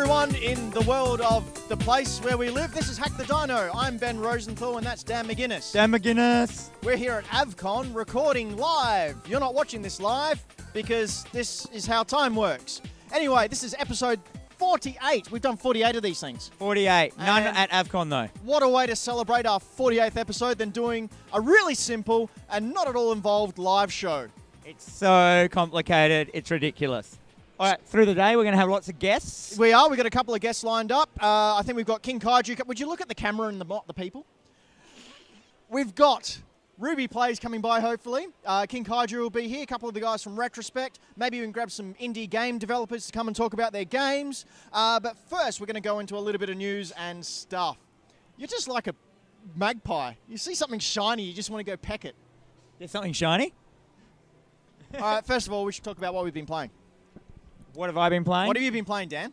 everyone in the world of the place where we live. This is Hack the Dino. I'm Ben Rosenthal and that's Dan McGuinness. Dan McGuinness. We're here at AVCON recording live. You're not watching this live because this is how time works. Anyway, this is episode 48. We've done 48 of these things. 48. None And at AVCON though. What a way to celebrate our 48th episode than doing a really simple and not at all involved live show. It's so complicated. It's ridiculous. All right, through the day, we're going to have lots of guests. We are. We've got a couple of guests lined up. I think we've got King Kaiju. Would you look at the camera and the people? We've got Ruby Plays coming by, hopefully. King Kaiju will be here. A couple of the guys from Retrospect. Maybe we can grab some indie game developers to come and talk about their games. But first, we're going to go into a little bit of news and stuff. You're just like a magpie. You see something shiny, you just want to go peck it. There's something shiny. All right, first of all, we should talk about what we've been playing. What have I been playing? What have you been playing, Dan?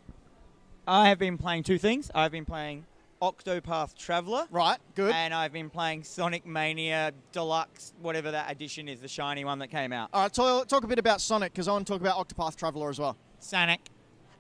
I have been playing two things. I've been playing Octopath Traveller. Right, good. And I've been playing Sonic Mania Deluxe, whatever that edition is, the shiny one that came out. All right, talk a bit about Sonic, because I want to talk about Octopath Traveller as well. Sonic.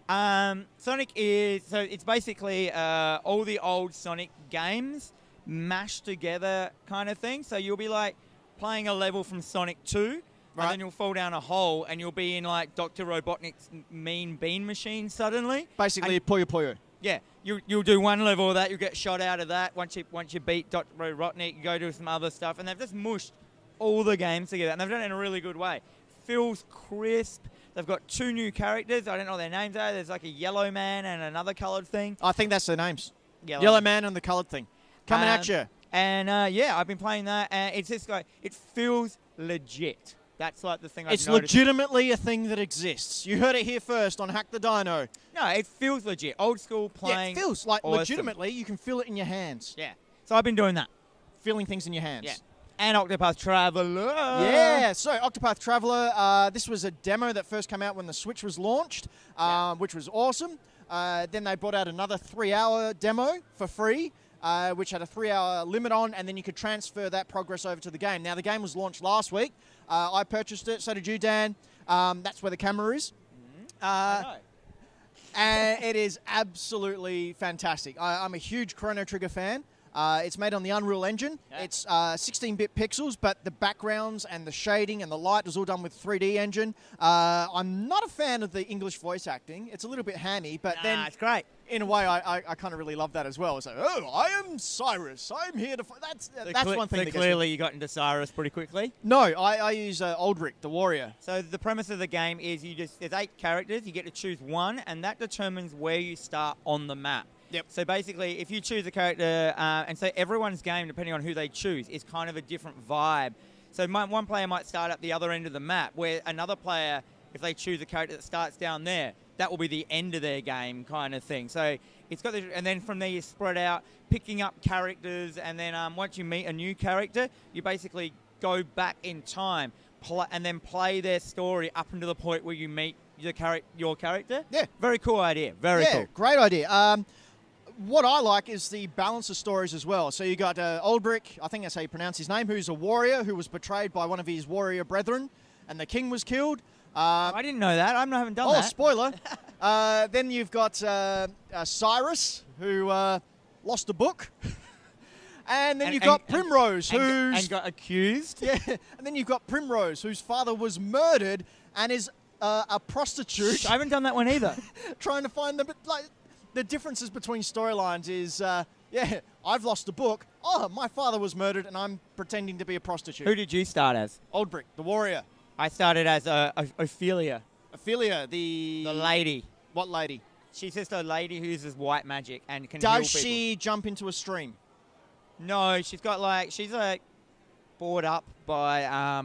Sonic is, so it's basically all the old Sonic games mashed together kind of thing. So you'll be like playing a level from Sonic 2. Right. And then you'll fall down a hole and you'll be in like Dr. Robotnik's mean bean machine suddenly. Basically, Puyo Puyo. Yeah, you'll do one level of that, you'll get shot out of that. Once you beat Dr. Robotnik, you go do some other stuff. And they've just mushed all the games together. And they've done it in a really good way. Feels crisp. They've got two new characters. I don't know what their names are. There's like a yellow man and another coloured thing. I think that's their names. Yellow man and the coloured thing. Coming at you. And yeah, I've been playing that. And it's just like, it feels legit. That's like the thing I've noticed. It's legitimately a thing that exists. You heard it here first on Hack the Dino. No, it feels legit. Old school playing. Yeah, it feels like awesome. Legitimately, you can feel it in your hands. Yeah. So I've been doing that. Feeling things in your hands. Yeah. And Octopath Traveller. Yeah, so Octopath Traveller, this was a demo that first came out when the Switch was launched, which was awesome. Then they brought out another 3-hour demo for free, which had a 3-hour limit on, and then you could transfer that progress over to the game. Now, the game was launched last week. I purchased it, so did you, Dan. That's where the camera is. And it is absolutely fantastic. I'm a huge Chrono Trigger fan. It's made on the Unreal Engine. Yeah. It's 16-bit pixels, but the backgrounds and the shading and the light is all done with 3D engine. I'm not a fan of the English voice acting. It's a little bit hammy, but then it's great. In a way, I kind of really love that as well. It's like, oh, I am Cyrus. I'm here to fight. That's one thing. So clearly you got into Cyrus pretty quickly? No, I use Aldrich, the warrior. So the premise of the game is there's 8 characters. You get to choose one, and that determines where you start on the map. Yep. So basically, if you choose a character, and so everyone's game, depending on who they choose, is kind of a different vibe. So one player might start at the other end of the map, where another player, if they choose a character that starts down there, that will be the end of their game kind of thing. So it's got, and then from there you spread out, picking up characters, and then once you meet a new character, you basically go back in time, and then play their story up until the point where you meet your character. Yeah. Very cool idea. Very cool. Yeah, great idea. What I like is the balance of stories as well. So you got Aldrich, I think that's how you pronounce his name, who's a warrior who was betrayed by one of his warrior brethren, and the king was killed. I didn't know that. I haven't done that. Oh, spoiler. Then you've got Cyrus, who lost a book. And then you've got Primrose, who's... And got accused. Yeah, and then you've got Primrose, whose father was murdered and is a prostitute. I haven't done that one either. Trying to find them, but like... The differences between storylines is, yeah, I've lost a book. Oh, my father was murdered, and I'm pretending to be a prostitute. Who did you start as? Aldrich, the warrior. I started as Ophelia. Ophelia, the lady. What lady? She's just a lady who uses white magic and can heal people. Does she jump into a stream? No, she's like brought up by,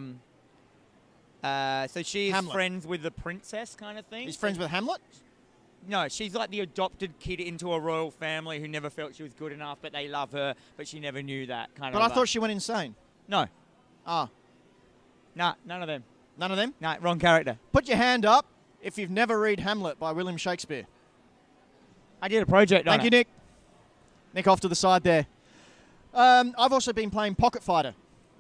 so she's friends with the princess kind of thing. She's friends with Hamlet? No, she's like the adopted kid into a royal family who never felt she was good enough, but they love her, but she never knew that kind of. But I thought she went insane. No. Ah. Nah, none of them. None of them? Nah, wrong character. Put your hand up if you've never read Hamlet by William Shakespeare. I did a project on it. Thank you, Nick. Nick off to the side there. I've also been playing Pocket Fighter,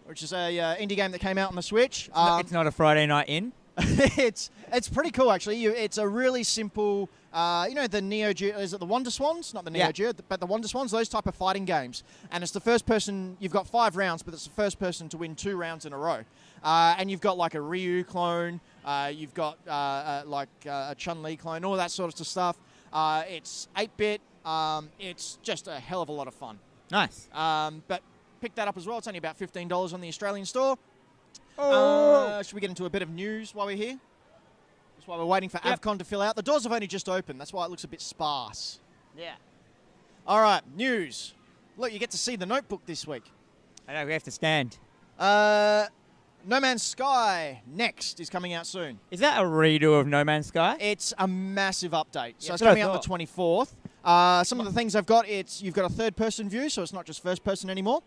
which is a indie game that came out on the Switch. It's not a Friday night in? it's pretty cool, actually. It's a really simple, the Neo Geo, is it the Wonder Swans? Not the Neo Geo, but the Wonder Swans, those type of fighting games. And it's the first person, you've got 5 rounds, but it's the first person to win 2 rounds in a row. And you've got like a Ryu clone, you've got a Chun-Li clone, all that sort of stuff. It's 8-bit, it's just a hell of a lot of fun. Nice. But pick that up as well. It's only about $15 on the Australian store. Should we get into a bit of news while we're here? That's why we're waiting for AVCON to fill out. The doors have only just opened. That's why it looks a bit sparse. Yeah. All right, news. Look, you get to see the notebook this week. I know, we have to stand. No Man's Sky Next is coming out soon. Is that a redo of No Man's Sky? It's a massive update. So Yeah, it's coming out on the 24th. Some of the things they've got, you've got a third-person view, so it's not just first-person anymore.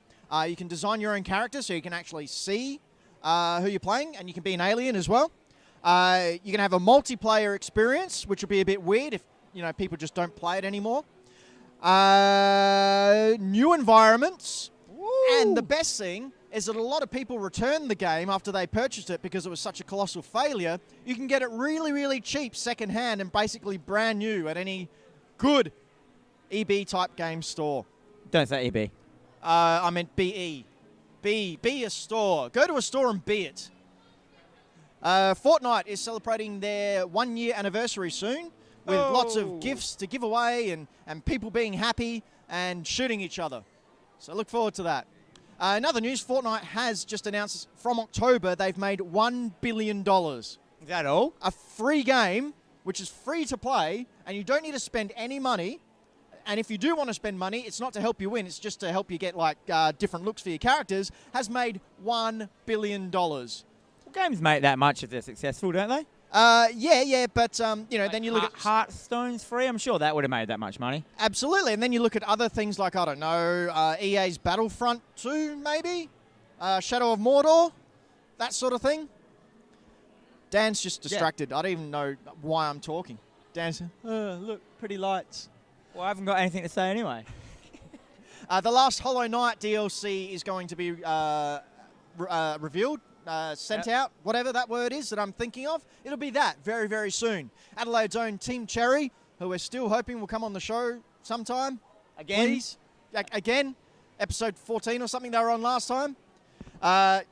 You can design your own character, so you can actually see who you're playing, and you can be an alien as well. You can have a multiplayer experience, which will be a bit weird if people just don't play it anymore. New environments, and the best thing is that a lot of people returned the game after they purchased it because it was such a colossal failure. You can get it really, really cheap secondhand and basically brand new at any good EB-type game store. Don't say EB. I meant BE. Be a store. Go to a store and be it. Fortnite is celebrating their 1-year anniversary soon with lots of gifts to give away and people being happy and shooting each other. So look forward to that. Another news, Fortnite has just announced from October they've made $1 billion. Is that all? A free game, which is free to play, and you don't need to spend any money. And if you do want to spend money, it's not to help you win, it's just to help you get different looks for your characters, has made $1 billion. Well, games make that much if they're successful, don't they? But then you look at Hearthstone's free. I'm sure that would have made that much money. Absolutely, and then you look at other things like, I don't know, EA's Battlefront 2, maybe? Shadow of Mordor? That sort of thing? Dan's just distracted. I don't even know why I'm talking. Dan's, look, pretty lights. Well, I haven't got anything to say anyway. The last Hollow Knight DLC is going to be revealed, sent out, whatever that word is that I'm thinking of. It'll be that very, very soon. Adelaide's own Team Cherry, who we're still hoping will come on the show sometime. Again? Please. Again. Episode 14 or something they were on last time. We're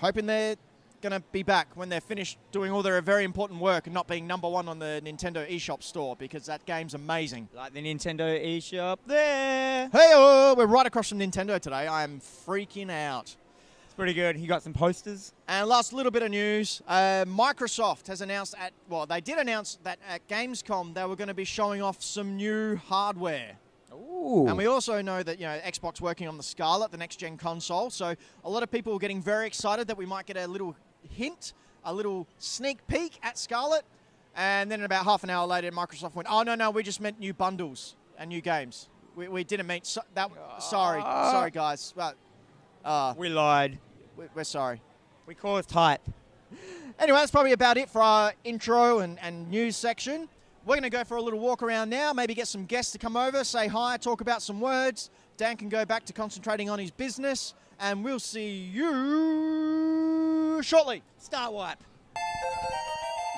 hoping they're going to be back when they're finished doing all their very important work and not being #1 on the Nintendo eShop store, because that game's amazing. Like the Nintendo eShop there. Hey, we're right across from Nintendo today. I am freaking out. It's pretty good. You got some posters. And last little bit of news, Microsoft has announced they did announce that at Gamescom they were going to be showing off some new hardware. Ooh. And we also know that Xbox working on the Scarlet, the next-gen console. So a lot of people are getting very excited that we might get a little hint, a little sneak peek at Scarlet. And then about half an hour later, Microsoft went, "Oh no, we just meant new bundles and new games. We didn't mean that. Sorry guys. But we lied. We're sorry. We caused hype." Anyway, that's probably about it for our intro and news section. We're going to go for a little walk around now, maybe get some guests to come over, say hi, talk about some words. Dan can go back to concentrating on his business, and we'll see you shortly. Start wipe.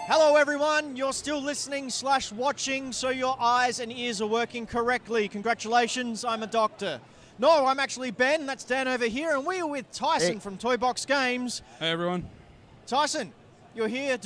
Hello, everyone. You're still listening/watching, so your eyes and ears are working correctly. Congratulations, I'm a doctor. No, I'm actually Ben. That's Dan over here, and we are with Tyson from Toybox Games. Hey, everyone. Tyson, you're here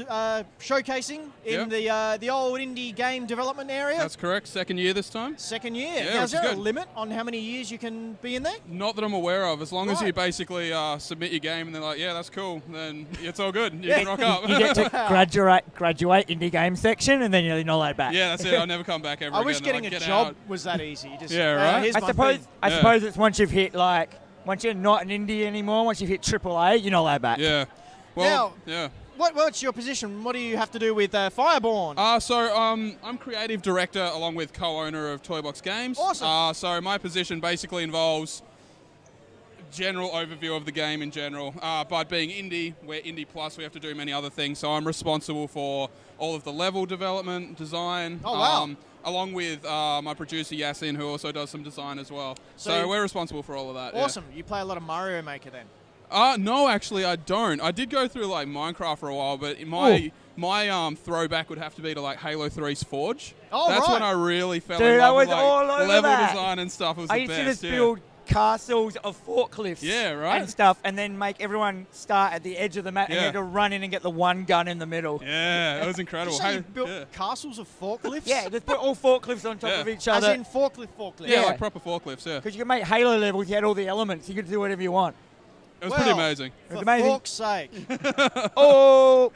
showcasing in the old indie game development area. That's correct. Second year this time. Second year. Yeah, now, is there a good. limit on how many years you can be in there? Not that I'm aware of. As long as Right. you basically submit your game and they're like, yeah, that's cool, then it's all good. You can rock up. You get to graduate indie game section, and then you're not allowed back. Yeah, that's it. I'll never come back ever I again. wish They're getting like, a "Get job out." was that easy. You just, Yeah, right. here's I my suppose thing. I suppose it's once you've hit once you're not an indie anymore, once you've hit AAA, you're not allowed back. Yeah. Well, yeah. What's your position? What do you have to do with Fireborn? I'm creative director along with co-owner of Toybox Games. Awesome. So my position basically involves general overview of the game in general. But being indie, we're indie plus, we have to do many other things. So I'm responsible for all of the level development, design. Oh, wow. Along with my producer Yasin, who also does some design as well. So we're responsible for all of that. Awesome. You play a lot of Mario Maker then? No, actually, I don't. I did go through like Minecraft for a while, but my throwback would have to be to like Halo 3's Forge. Oh, That's right. when I really fell Dude, in I love was with like all over level that. design and stuff. It was I the used best. to just yeah. build castles of forklifts and stuff, and then make everyone start at the edge of the map and you had to run in and get the one gun in the middle. Yeah, it was incredible. Did you say you built castles of forklifts? Yeah, just put all forklifts on top of each As other. in forklift. Yeah, like proper forklifts, yeah. Because you could make Halo levels, you had all the elements, you could do whatever you want. It was pretty amazing. For amazing. fork's sake. Oh!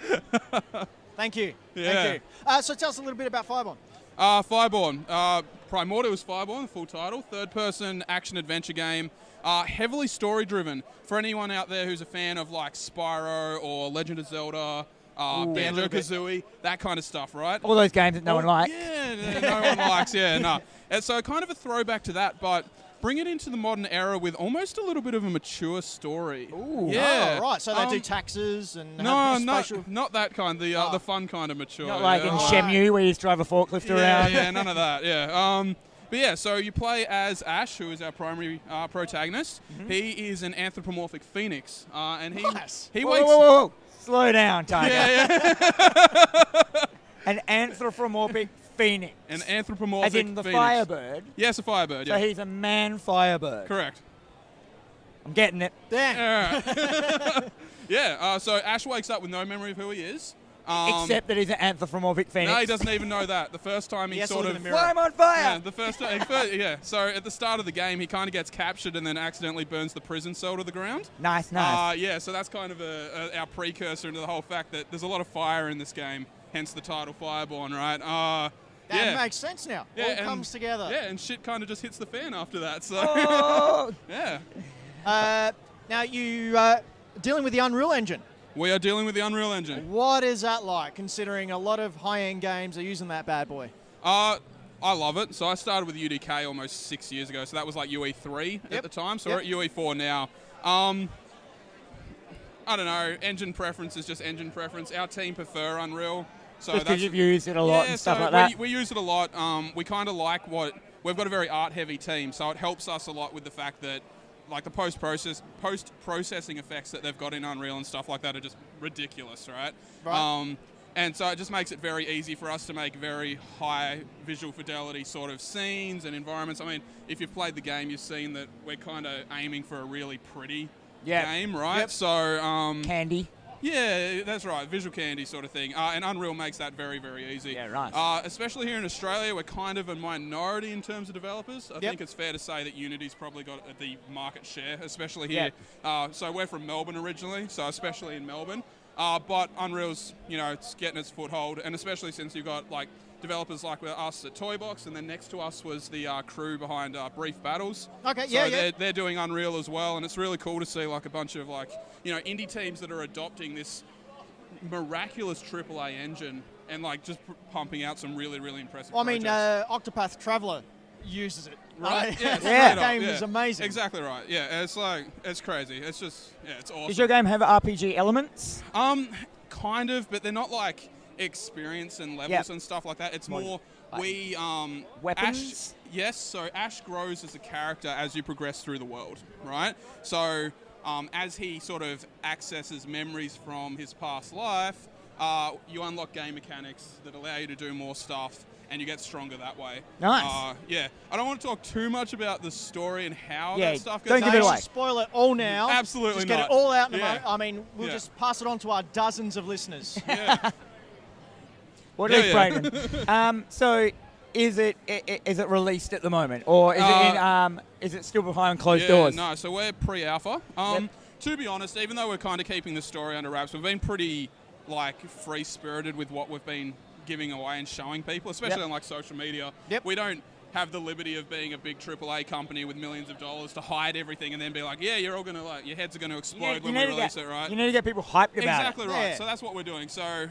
Thank you. Yeah. Thank you. So tell us a little bit about Fireborn. Fireborn. Primordials Fireborn, the full title. Third-person action-adventure game. Heavily story-driven. For anyone out there who's a fan of like Spyro or Legend of Zelda, Banjo-Kazooie, that kind of stuff, right? All those games that no one likes. Yeah, no one likes, no. And so kind of a throwback to that, but bring it into the modern era with almost a little bit of a mature story. Ooh. Yeah. Oh, right. So they do taxes and No, have special... not that kind. The fun kind of mature. Not like in Shenmue where you just drive a forklift around. Yeah, none of that. Yeah. But yeah, so you play as Ash, who is our primary protagonist. Mm-hmm. He is an anthropomorphic phoenix, and he wakes. Whoa. Slow down, Tiger. Yeah. An anthropomorphic phoenix. An anthropomorphic as in the phoenix. Firebird. Yes, a Firebird. Yeah. So he's a man Firebird. Correct. I'm getting it. Damn. Yeah. So Ash wakes up with no memory of who he is. Except that he's an anthropomorphic phoenix. No, he doesn't even know that. The first time he sort of... Why am I on fire? Yeah, the first time... yeah, so at the start of the game, he kind of gets captured and then accidentally burns the prison cell to the ground. Nice. Yeah, so that's kind of our precursor into the whole fact that there's a lot of fire in this game, hence the title Fireborn, right? That makes sense now. Yeah, All comes together. Yeah, and shit kind of just hits the fan after that, so... Oh. Yeah. Now, you dealing with the Unreal Engine. We are dealing with the Unreal Engine. What is that like, considering a lot of high-end games are using that bad boy? I love it. So I started with UDK almost 6 years ago, so that was like UE3 at the time, so we're at UE4 now. I don't know, engine preference is just engine preference. Our team prefer Unreal. So just because you've used it a lot and stuff like that? We use it a lot. We kind of like we've got a very art-heavy team, so it helps us a lot with the fact that like the post-processing effects that they've got in Unreal and stuff like that are just ridiculous, right? And so it just makes it very easy for us to make very high visual fidelity sort of scenes and environments. I mean, if you've played the game, you've seen that we're kind of aiming for a really pretty game, right? Yep. So Candy. Yeah, that's right. Visual candy sort of thing. And Unreal makes that very, very easy. Yeah, right. Especially here in Australia, we're kind of a minority in terms of developers. I think it's fair to say that Unity's probably got the market share, especially here. So we're from Melbourne originally, so especially in Melbourne. But Unreal's, it's getting its foothold, and especially since you've got like developers like us at Toybox, and then next to us was the crew behind Brief Battles. Okay, so they're doing Unreal as well, and it's really cool to see like a bunch of like indie teams that are adopting this miraculous AAA engine and like just pumping out some really, really impressive. Well, I mean, projects. Octopath Traveller uses it, right? Yeah, that game is amazing. Exactly right. Yeah, it's crazy. It's just it's awesome. Does your game have RPG elements? Kind of, but they're not like experience and levels and stuff like that. It's more weapons. So Ash grows as a character as you progress through the world, right? So as he sort of accesses memories from his past life, you unlock game mechanics that allow you to do more stuff, and you get stronger that way. Nice. I don't want to talk too much about the story and how that stuff goes. Don't give it away. Spoil it all now. Absolutely just not. get it all out in the moment. I mean, we'll just pass it on to our dozens of listeners. Yeah. What is Brayden? So, is it released at the moment, or is it still behind closed doors? No, so we're pre-alpha. To be honest, even though we're kind of keeping the story under wraps, we've been pretty like free-spirited with what we've been giving away and showing people, especially on like social media. We don't have the liberty of being a big AAA company with millions of dollars to hide everything and then be like, you're all gonna like your heads are gonna explode when we release it, right? You need to get people hyped about it. Exactly right. So that's what we're doing. So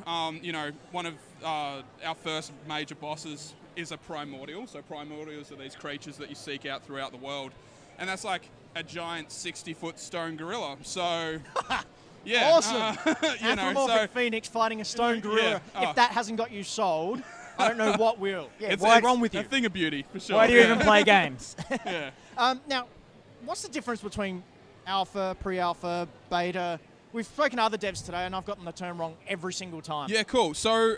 one of our first major bosses is a primordial. So primordials are these creatures that you seek out throughout the world, and that's like a giant 60-foot stone gorilla. So. Yeah, awesome. Anthropomorphic Phoenix fighting a stone gorilla. If that hasn't got you sold, I don't know what will. It's wrong with you? A thing of beauty, for sure. Why do you even play games? Yeah. Now, what's the difference between alpha, pre-alpha, beta. We've spoken to other devs today, and I've gotten the term wrong every single time. Yeah, cool. So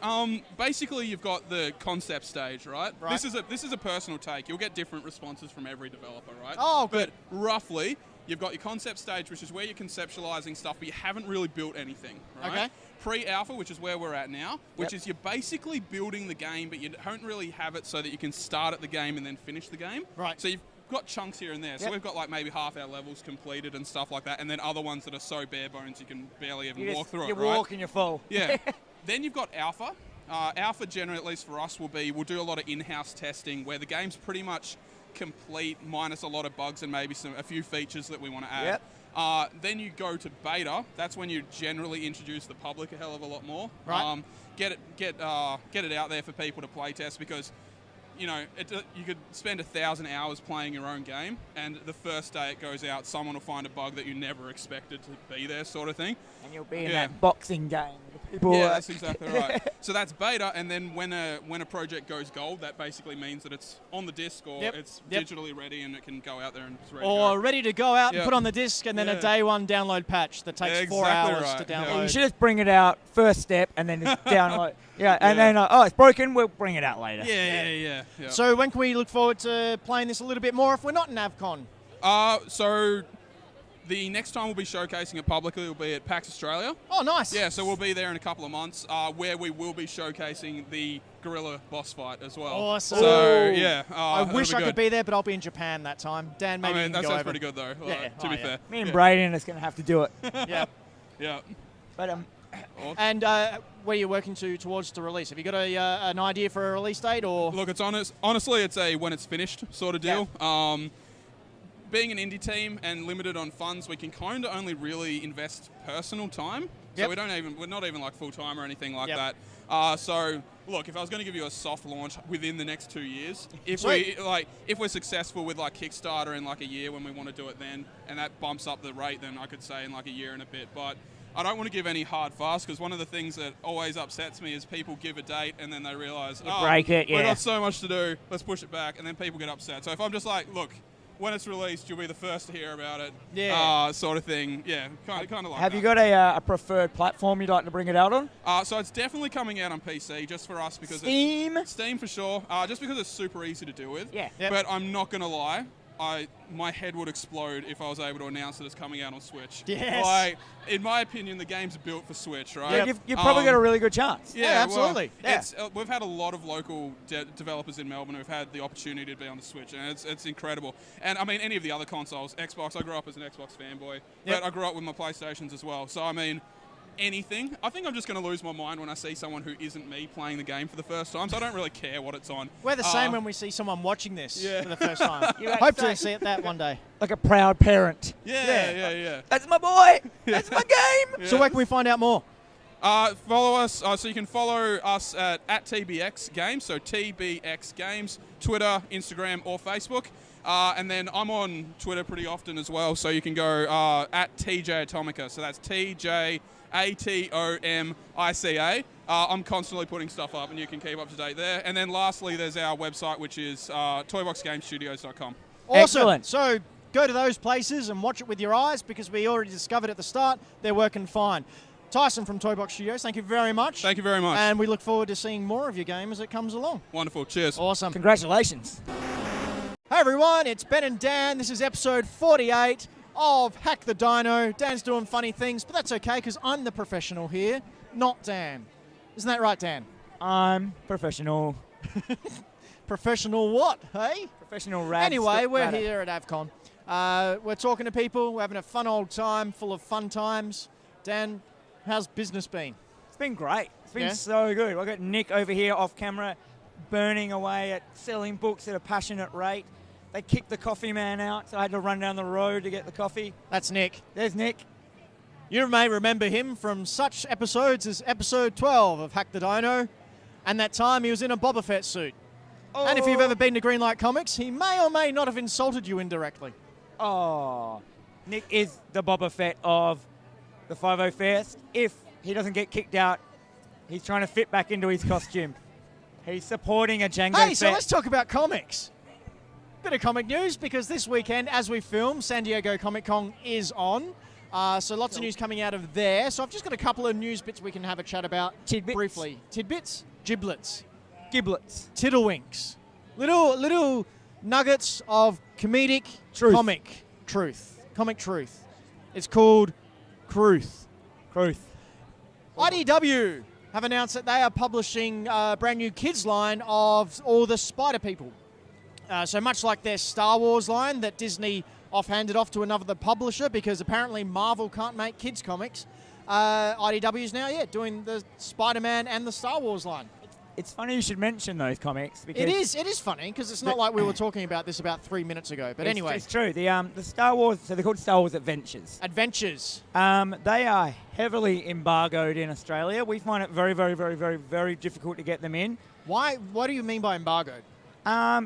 basically, you've got the concept stage, right? Right. This is a personal take. You'll get different responses from every developer, right? Oh, good. But roughly, you've got your concept stage, which is where you're conceptualizing stuff, but you haven't really built anything, right? Okay. Pre-alpha, which is where we're at now, which is you're basically building the game, but you don't really have it so that you can start at the game and then finish the game. Right. So you've got chunks here and there. So we've got like maybe half our levels completed and stuff like that, and then other ones that are so bare bones you can barely even walk through it, right? You walk and you fall. Yeah. Then you've got alpha. Alpha, generally, at least for us, we'll do a lot of in-house testing where the game's pretty much complete, minus a lot of bugs and maybe a few features that we want to add. Yep. Then you go to beta. That's when you generally introduce the public a hell of a lot more. Right. Get it out there for people to play test, because you know, you could spend 1,000 hours playing your own game, and the first day it goes out, someone will find a bug that you never expected to be there, sort of thing. And you'll be in that boxing game. Yeah, that's exactly right. So that's beta, and then when a project goes gold, that basically means that it's on the disc or it's digitally ready and it can go out there and it's ready to go. Ready to go out and put on the disc, and then a day one download patch that takes 4 hours to download. Yeah, you should just bring it out first step and then just download. And then, it's broken, we'll bring it out later. Yeah. So when can we look forward to playing this a little bit more if we're not in AVCON? So the next time we'll be showcasing it publicly will be at PAX Australia. Oh, nice. Yeah, so we'll be there in a couple of months, where we will be showcasing the gorilla boss fight as well. Awesome. So, yeah. I wish I could be there, but I'll be in Japan that time. Dan, maybe you can that go sounds over. pretty good, though, to be fair. Me and Brayden is going to have to do it. Yeah. But Awesome. And where are you working towards the release? Have you got an idea for a release date? Or Look, it's honestly, it's a when it's finished sort of deal. Being an indie team and limited on funds, we can kind of only really invest personal time. So we're not even like full time or anything like that. So look, if I was going to give you a soft launch within the next 2 years, if we're successful with like Kickstarter in like a year when we want to do it then, and that bumps up the rate, then I could say in like a year and a bit. But I don't want to give any hard fast, because one of the things that always upsets me is people give a date and then they realise, break it, we've got so much to do, let's push it back, and then people get upset. So if I'm just like, look, when it's released, you'll be the first to hear about it, sort of thing. Yeah, kind of like Have you got a preferred platform you'd like to bring it out on? So it's definitely coming out on PC, just for us, because Steam for sure, just because it's super easy to deal with. Yeah. But I'm not going to lie, my head would explode if I was able to announce that it's coming out on Switch. Yes. Like, in my opinion, the game's built for Switch, right? Yeah, you've probably got a really good chance. Yeah, absolutely. Well, we've had a lot of local developers in Melbourne who've had the opportunity to be on the Switch, and it's incredible. And I mean, any of the other consoles, Xbox, I grew up as an Xbox fanboy, but I grew up with my PlayStations as well. So, I mean, anything. I think I'm just going to lose my mind when I see someone who isn't me playing the game for the first time, so I don't really care what it's on. We're the same when we see someone watching this for the first time. Hope to see it that one day. Like a proud parent. Yeah. That's my boy! That's my game! Yeah. So where can we find out more? Follow us, so you can follow us at TBX Games, so TBX Games, Twitter, Instagram, or Facebook. And then I'm on Twitter pretty often as well, so you can go at TJ Atomica, so that's TJ ATOMICA. I'm constantly putting stuff up, and you can keep up to date there. And then lastly, there's our website, which is toyboxgamestudios.com. Awesome. Excellent. So go to those places and watch it with your eyes, because we already discovered at the start they're working fine. Tyson from Toybox Studios, thank you very much. Thank you very much. And we look forward to seeing more of your game as it comes along. Wonderful. Cheers. Awesome. Congratulations. Hey everyone, it's Ben and Dan. This is episode 48 of Hack the Dino. Dan's doing funny things, but that's okay, because I'm the professional here, not Dan. Isn't that right, Dan? I'm professional. Professional what, hey? Professional rad. Anyway, we're here at AVCON. We're talking to people. We're having a fun old time, full of fun times. Dan, how's business been? It's been great. It's been so good. I've got Nick over here off camera burning away at selling books at a passionate rate. They kicked the coffee man out, so I had to run down the road to get the coffee. That's Nick. There's Nick. You may remember him from such episodes as episode 12 of Hack the Dino, and that time he was in a Boba Fett suit. Oh. And if you've ever been to Greenlight Comics, he may or may not have insulted you indirectly. Oh, Nick is the Boba Fett of the 50 Fest. If he doesn't get kicked out, he's trying to fit back into his costume. He's supporting a Jango Fett. Hey, so let's talk about comics. bit of comic news because this weekend, as we film, San Diego Comic-Con is on. So lots of news coming out of there. So I've just got a couple of news bits we can have a chat about briefly. Tidbits? Giblets. Giblets. Tiddlewinks. Little nuggets of comedic comic truth. Comic truth. It's called Cruth. IDW have announced that they are publishing a brand new kids line of all the Spider People. So much like their Star Wars line that Disney handed off to another publisher because apparently Marvel can't make kids comics, IDW is now doing the Spider-Man and the Star Wars line. It's funny you should mention those comics. Because It is funny because it's not like we were talking about this about 3 minutes ago. But anyway. It's true. The Star Wars, so they're called Star Wars Adventures. They are heavily embargoed in Australia. We find it very, very, very, very, very difficult to get them in. Why? What do you mean by embargoed?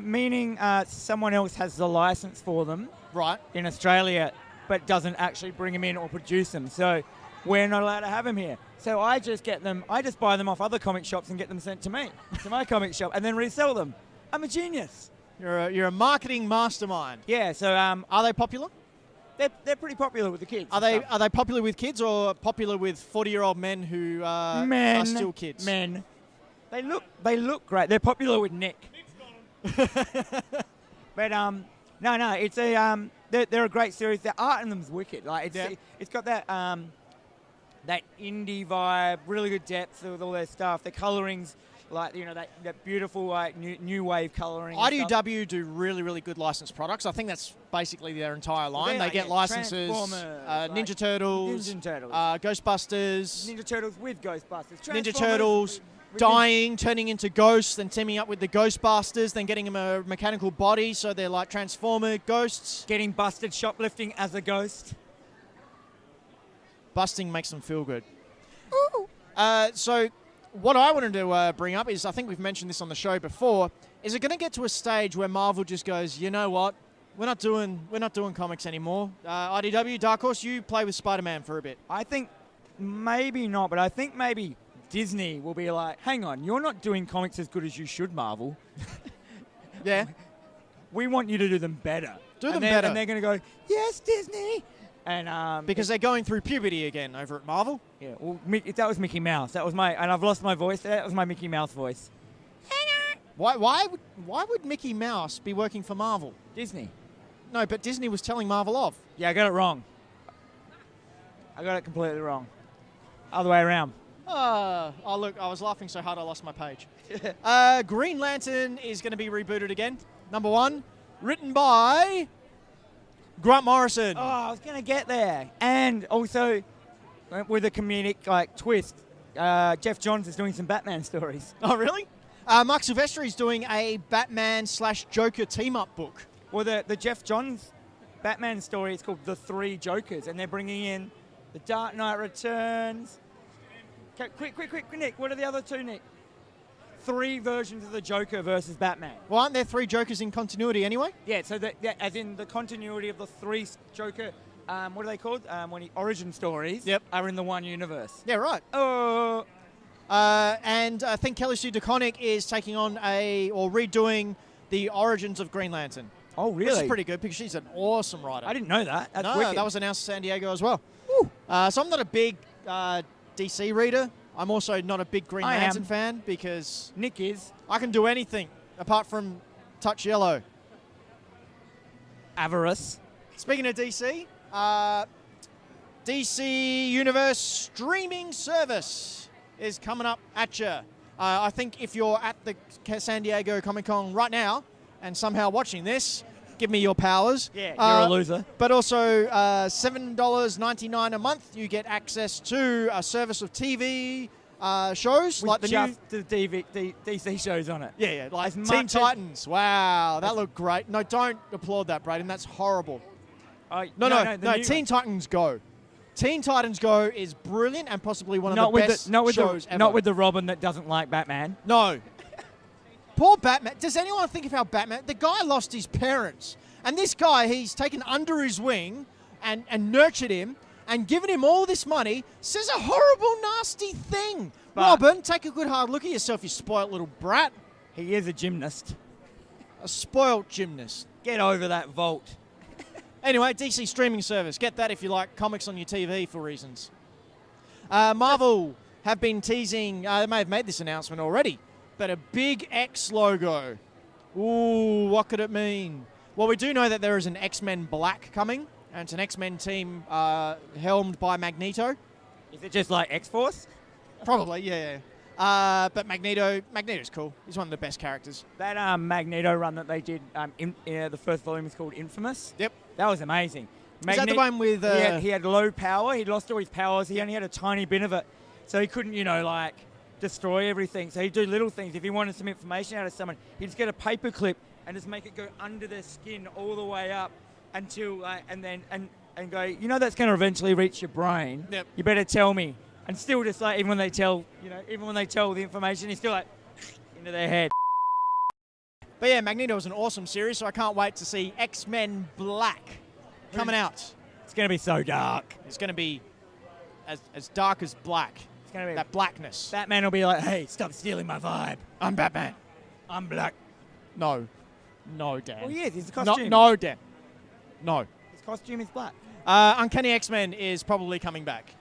Meaning someone else has the license for them. Right. In Australia, but doesn't actually bring them in or produce them. So we're not allowed to have them here. So I just get them, I just buy them off other comic shops and get them sent to me, to my comic shop, and then resell them. I'm a genius. You're a marketing mastermind. Yeah, so... are they popular? They're pretty popular with the kids. Are they popular with kids or popular with 40-year-old men who are still kids? Men. They look great. They're popular with Nick. But no, it's a they're a great series. The art in them's wicked. Like it's got that that indie vibe, really good depth with all their stuff. The coloring's like that beautiful like new wave coloring. IDW do really, really good licensed products. I think that's basically their entire line. They get licenses. Ninja Turtles, Ghostbusters. Ninja Turtles with Ghostbusters. Ninja Turtles. Dying, turning into ghosts, then teaming up with the Ghostbusters, then getting them a mechanical body, so they're like Transformer ghosts. Getting busted shoplifting as a ghost. Busting makes them feel good. Ooh. So what I wanted to bring up is, I think we've mentioned this on the show before, is it going to get to a stage where Marvel just goes, you know what, we're not doing comics anymore. IDW, Dark Horse, you play with Spider-Man for a bit. I think maybe not, but I think maybe Disney will be like, hang on, you're not doing comics as good as you should, Marvel. Yeah. We want you to do them better. Do them better. And they're going to go, yes, Disney. And because they're going through puberty again over at Marvel. Yeah, well, that was Mickey Mouse. That was and I've lost my voice. That was my Mickey Mouse voice. Why would Mickey Mouse be working for Marvel? Disney. No, but Disney was telling Marvel off. Yeah, I got it wrong. I got it completely wrong. Other way around. Oh, look, I was laughing so hard I lost my page. Green Lantern is going to be rebooted again. Number 1, written by Grant Morrison. Oh, I was going to get there. And also, with a comedic twist, Jeff Johns is doing some Batman stories. Oh, really? Mark Silvestri is doing a Batman/Joker team-up book. Well, the Jeff Johns Batman story is called The Three Jokers, and they're bringing in The Dark Knight Returns. Quick, Nick. What are the other two, Nick? 3 versions of the Joker versus Batman. Well, aren't there 3 Jokers in continuity anyway? Yeah, so as in the continuity of the 3 Joker, what are they called? Origin stories are in the one universe. Yeah, right. Oh. And I think Kelly Sue DeConnick is taking on redoing the origins of Green Lantern. Oh, really? Which is pretty good because she's an awesome writer. I didn't know that. That's wicked. That was announced in San Diego as well. So I'm not a big DC reader. I'm also not a big Green Lantern fan because Nick is. I can do anything apart from touch yellow. Avarice. Speaking of DC, DC Universe streaming service is coming up at you. I think if you're at the San Diego Comic-Con right now and somehow watching this, give me your powers. Yeah, you're a loser. But also $7.99 a month, you get access to a service of TV shows. With like the DC shows on it. Yeah, like Teen Titans. Wow, that looked great. No, don't applaud that, Braden. That's horrible. No, Teen Titans Go. Teen Titans Go is brilliant and possibly one of the best shows ever. Not with the Robin that doesn't like Batman. No. Poor Batman. Does anyone think of how Batman... The guy lost his parents. And this guy, he's taken under his wing and nurtured him and given him all this money, says a horrible, nasty thing. But Robin, take a good hard look at yourself, you spoilt little brat. He is a gymnast. A spoilt gymnast. Get over that vault. Anyway, DC streaming service. Get that if you like comics on your TV for reasons. Marvel have been teasing, they may have made this announcement already, but a big X logo. Ooh, what could it mean? Well, we do know that there is an X-Men Black coming, and it's an X-Men team helmed by Magneto. Is it just like X-Force? Probably, yeah. But Magneto's cool. He's one of the best characters. That Magneto run that they did, the first volume is called Infamous. Yep. That was amazing. Is that the one with... He had low power. He'd lost all his powers. He only had a tiny bit of it. So he couldn't, like, destroy everything. So he'd do little things. If he wanted some information out of someone, he'd just get a paper clip and just make it go under their skin all the way up until, and go, that's going to eventually reach your brain. Yep. You better tell me. And still just like, even when they tell the information, he's still like, into their head. But yeah, Magneto is an awesome series, so I can't wait to see X-Men Black coming out. It's going to be so dark. It's going to be as dark as black. It's going to be that blackness. Batman will be like, hey, stop stealing my vibe. I'm Batman. I'm black. No, Dan. Well, he is. He's a costume. No, Dan. No. His costume is black. Uncanny X-Men is probably coming back,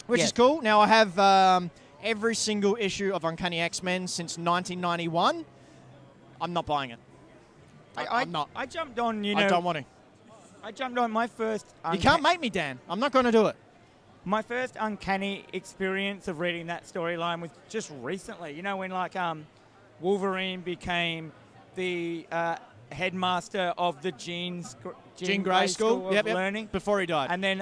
which is cool. Now, I have every single issue of Uncanny X-Men since 1991. I'm not buying it. I'm not. I jumped on, I don't want to. I jumped on my first... You can't make me, Dan. I'm not going to do it. My first Uncanny experience of reading that storyline was just recently. When, Wolverine became the headmaster of the Jean Grey School of Learning. Before he died. And then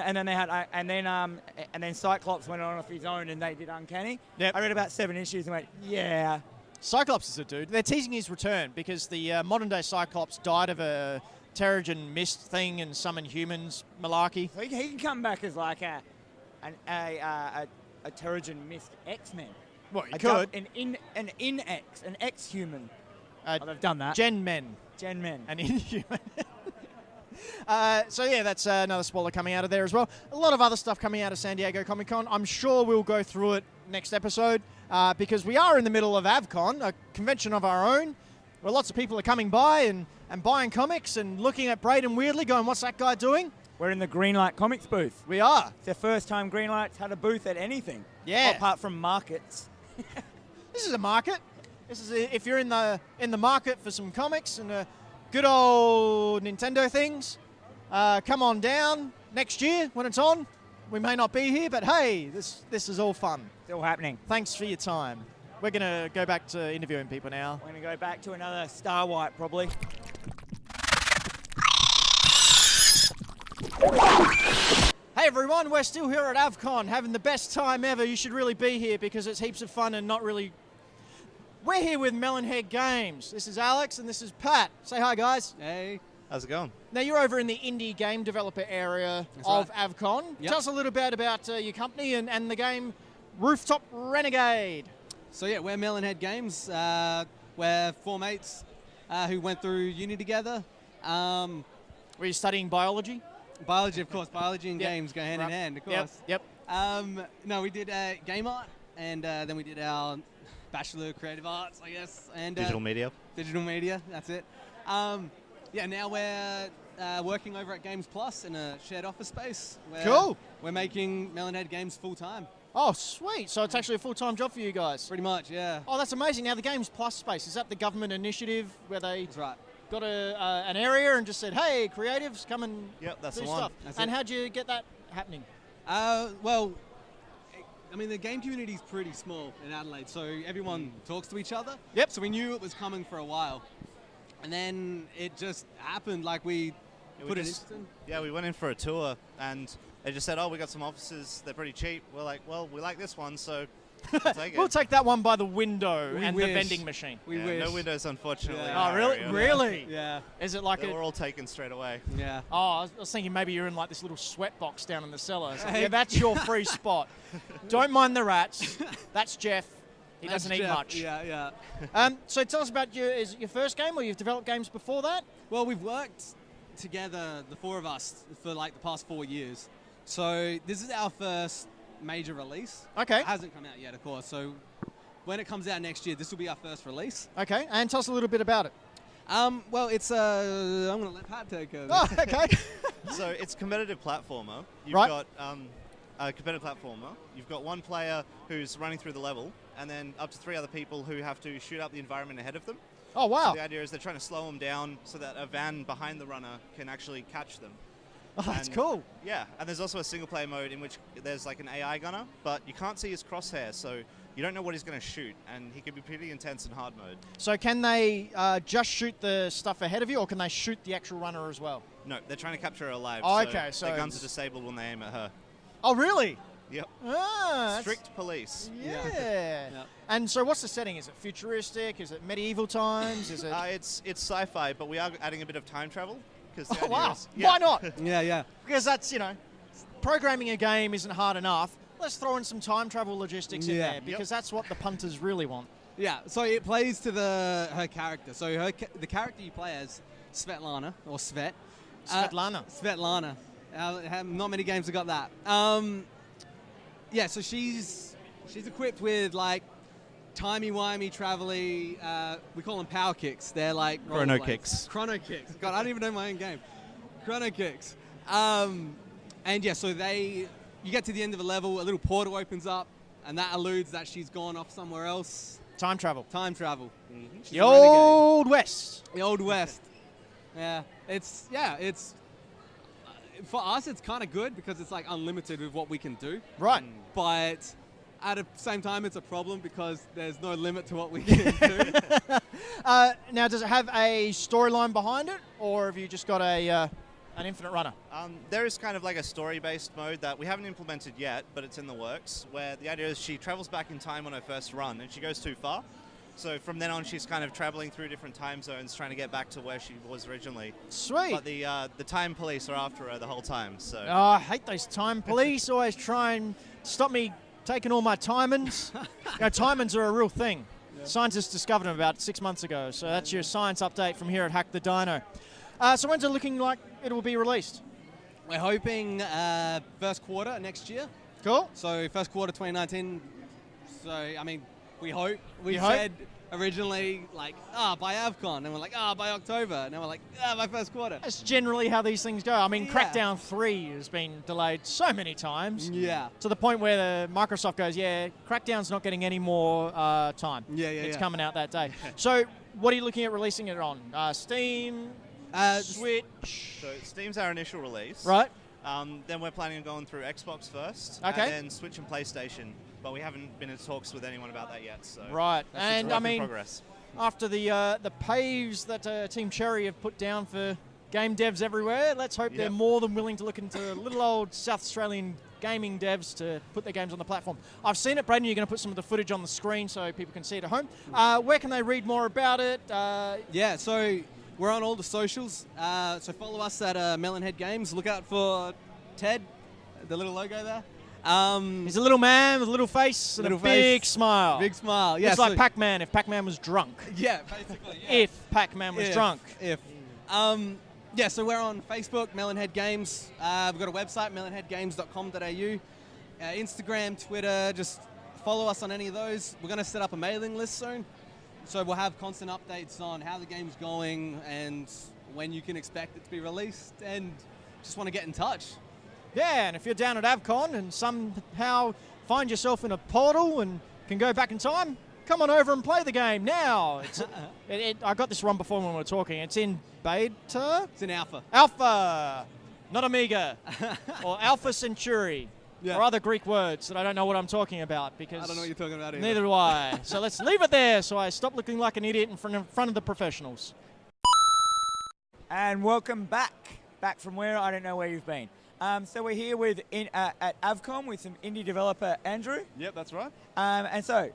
Cyclops went on off his own and they did Uncanny. Yep. I read about 7 issues and went, yeah. Cyclops is a dude. They're teasing his return because the modern-day Cyclops died of a Terrigen mist thing and summon humans malarkey. So he can come back as like a Terrigen mist X-Men. Well, he could. An X-human. They've done that. Gen Men. An Inhuman. So yeah, that's another spoiler coming out of there as well. A lot of other stuff coming out of San Diego Comic-Con. I'm sure we'll go through it next episode because we are in the middle of AVCON, a convention of our own, where lots of people are coming by and buying comics and looking at Braden weirdly going, what's that guy doing? We're in the Greenlight Comics booth. We are. It's the first time Greenlight's had a booth at anything. Yeah. Apart from markets. This is a market. This is if you're in the market for some comics and good old Nintendo things, come on down next year when it's on. We may not be here, but hey, this is all fun. It's all happening. Thanks for your time. We're going to go back to interviewing people now. We're going to go back to another Star White, probably. Hey everyone, we're still here at AVCON, having the best time ever. You should really be here because it's heaps of fun and not really... We're here with Melonhead Games. This is Alex and this is Pat. Say hi, guys. Hey. How's it going? Now, you're over in the indie game developer area of AVCON. Yep. Tell us a little bit about your company and the game Rooftop Renegade. So yeah, we're Melonhead Games. We're 4 mates who went through uni together. Were you studying biology? Biology, of course. Biology and games go hand in hand, of course. Yep. No, we did game art, and then we did our Bachelor of Creative Arts, I guess. And Digital media. Digital media, that's it. Yeah, now we're working over at Games Plus in a shared office space. Cool. We're making Melonhead Games full-time. Oh, sweet. So it's actually a full-time job for you guys. Pretty much, yeah. Oh, that's amazing. Now, the Games Plus space, is that the government initiative where they That's right. got an area and just said, hey, creatives, come and That's do the one. stuff? That's And it. how'd you get that happening? Well, I mean, the game community is pretty small in Adelaide, so everyone talks to each other. Yep. So we knew it was coming for a while. And then it just happened, like we put it in. Yeah, we went in for a tour, and they just said, oh, we got some offices, they're pretty cheap. We're like, well, we like this one, so we'll take it. We'll take that one by the window We and wish. the vending machine. We Yeah, wish. no windows, unfortunately. Yeah. Oh, really? Yeah. Really? Yeah, Is it like They a... were all taken straight away. yeah. Oh, I was thinking maybe you're in like this little sweat box down in the cellar. So, yeah, that's your free spot. Don't mind the rats. That's Jeff. He That's doesn't eat Jeff. much. Yeah, yeah. So tell us about is it your first game or you've developed games before that? Well, we've worked together, the 4 of us, for like the past 4 years. So this is our first major release. Okay. It hasn't come out yet, of course. So when it comes out next year, this will be our first release. Okay, and tell us a little bit about it. Well, it's I'm going to let Pat take over. Oh, okay. So it's competitive platformer. You've Right. got a competitive platformer. You've got one player who's running through the level, and then up to 3 other people who have to shoot up the environment ahead of them. Oh, wow. So the idea is they're trying to slow them down so that a van behind the runner can actually catch them. Oh, that's And- cool. Yeah, and there's also a single-player mode in which there's like an AI gunner, but you can't see his crosshair, so you don't know what he's going to shoot, and he can be pretty intense in hard mode. So can they just shoot the stuff ahead of you, or can they shoot the actual runner as well? No, they're trying to capture her alive. Oh, okay, so their guns are it's- disabled when they aim at her. Oh, really? Yep. Ah, that's- Strict police. Yeah. Yeah. And so what's the setting? Is it futuristic? Is it medieval times? Is it... It's sci-fi, but we are adding a bit of time travel. Oh, wow. Why not? Yeah. Because that's, programming a game isn't hard enough. Let's throw in some time travel logistics in Yeah. there, because that's what the punters really want. Yeah, so it plays to her character. So the character you play as, Svetlana, or Svet. Svetlana. Svetlana. Not many games have got that. Yeah, so she's equipped with like timey-wimey, travel-y, we call them power kicks. They're like Chrono rollerblades. kicks. Chrono kicks. God, I don't even know my own game. Chrono kicks. And yeah, so you get to the end of a level, a little portal opens up, and that alludes that she's gone off somewhere else. Time travel. Time travel. She's The a renegade. Old West. The Old West. Yeah, it's for us it's kind of good because it's like unlimited with what we can do. Right. But at the same time, it's a problem because there's no limit to what we can do. Now, does it have a storyline behind it, or have you just got an infinite runner? There is kind of like a story-based mode that we haven't implemented yet, but it's in the works, where the idea is she travels back in time on her first run, and she goes too far. So from then on, she's kind of traveling through different time zones, trying to get back to where she was originally. Sweet. But the time police are after her the whole time. So Oh, I hate those time police. Always try and stop me taking all my timings. Timings are a real thing. Yeah. Scientists discovered them about 6 months ago. So that's your science update from here at Hack the Dino. So when's it looking like it will be released? We're hoping first quarter next year. Cool. So first quarter 2019. So, I mean, we hope. We You hope? said originally, like, by AVCON. And we're like, by October. And then we're like, by first quarter. That's generally how these things go. I mean, Yeah. Crackdown 3 has been delayed so many times. Yeah. To the point where Microsoft goes, Crackdown's not getting any more time. It's coming out that day. So what are you looking at releasing it on? Steam? Switch? So Steam's our initial release. Right. Then we're planning on going through Xbox first. Okay. And then Switch and PlayStation. But we haven't been in talks with anyone about that yet. So Right. that's just And work I in mean, progress. after the paves that Team Cherry have put down for game devs everywhere, let's hope they're Yep. more than willing to look into little old South Australian gaming devs to put their games on the platform. I've seen it, Braden. You're going to put some of the footage on the screen so people can see it at home. Where can they read more about it? Yeah, so we're on all the socials. So follow us at Melonhead Games. Look out for Ted, the little logo there. He's a little man with a little face and Little a big face. smile. Big smile. Yeah, It's like so- Pac-Man if Pac-Man was drunk. Yeah, basically. Yeah. If Pac-Man was drunk. Yeah, so we're on Facebook, Melonhead Games. We've got a website, melonheadgames.com.au. Instagram, Twitter, just follow us on any of those. We're going to set up a mailing list soon. So we'll have constant updates on how the game's going and when you can expect it to be released. And just want to get in touch. Yeah, and if you're down at AVCON and somehow find yourself in a portal and can go back in time, come on over and play the game now. I got this wrong before when we were talking. It's in beta? It's in alpha. Alpha, not Amiga, or Alpha Centauri, Yeah. or other Greek words that I don't know what I'm talking about because I don't know what you're talking about either. neither do I. So let's leave it there so I stop looking like an idiot in front of the professionals. And welcome back from where I don't know where you've been. So we're here with at AVCON with some indie developer Andrew. Yep, that's right. And so,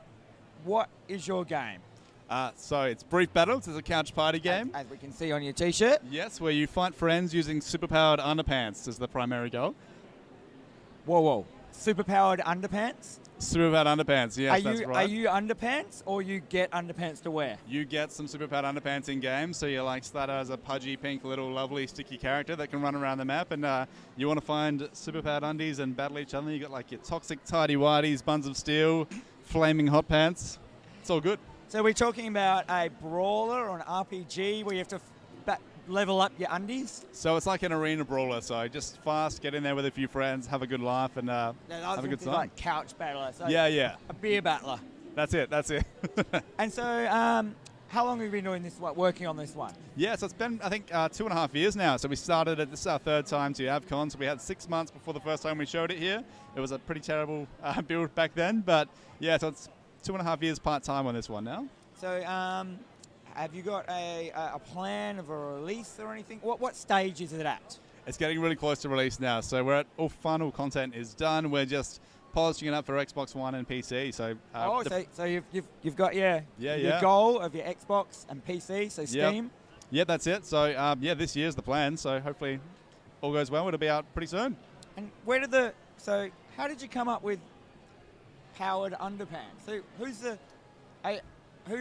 what is your game? So it's Brief Battles. It's a couch party game. As we can see on your T-shirt. Yes, where you fight friends using superpowered underpants as the primary goal. Whoa! Superpowered underpants? Superpowered underpants, yes, that's right. Are you underpants or you get underpants to wear? You get some superpowered underpants in game, so you like start out as a pudgy, pink, little, lovely, sticky character that can run around the map, and you want to find superpowered undies and battle each other. You got like your toxic tidy whities, buns of steel, flaming hot pants. It's all good. So we're talking about a brawler or an RPG where you have to level up your undies? So it's like an arena brawler, so just fast, get in there with a few friends, have a good laugh, and have a good time. Like couch battler. So Yeah. A beer battler. That's it. And so how long have you been doing this, working on this one? Yeah, so it's been, I think, 2.5 years now. So we started this is our third time to AVCON, so we had 6 months before the first time we showed it here. It was a pretty terrible build back then, but yeah, so it's 2.5 years part-time on this one now. So have you got a plan of a release or anything? What stage is it at? It's getting really close to release now, so we're at all final content is done. We're just polishing it up for Xbox One and PC. So so you've got your goal of your Xbox and PC, so Steam. Yeah, that's it. So this year's the plan. So hopefully all goes well. It'll be out pretty soon. And how did you come up with powered underpants? So who's the who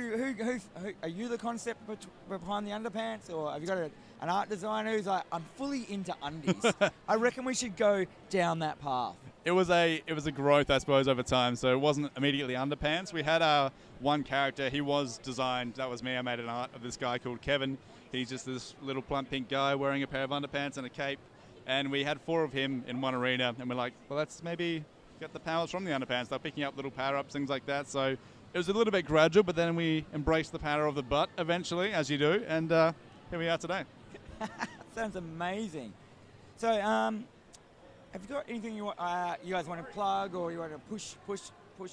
are you the concept behind the underpants, or have you got an art designer who's like, I'm fully into undies? I reckon we should go down that path. It was a growth, I suppose, over time. So it wasn't immediately underpants. We had our one character. He was designed. That was me. I made an art of this guy called Kevin. He's just this little plump pink guy wearing a pair of underpants and a cape. And we had 4 of him in one arena. And we're like, well, let's maybe get the powers from the underpants. They're picking up little power-ups, things like that. So it was a little bit gradual, but then we embraced the power of the butt eventually, as you do. And here we are today. Sounds amazing. So, have you got anything you guys want to plug, or you want to push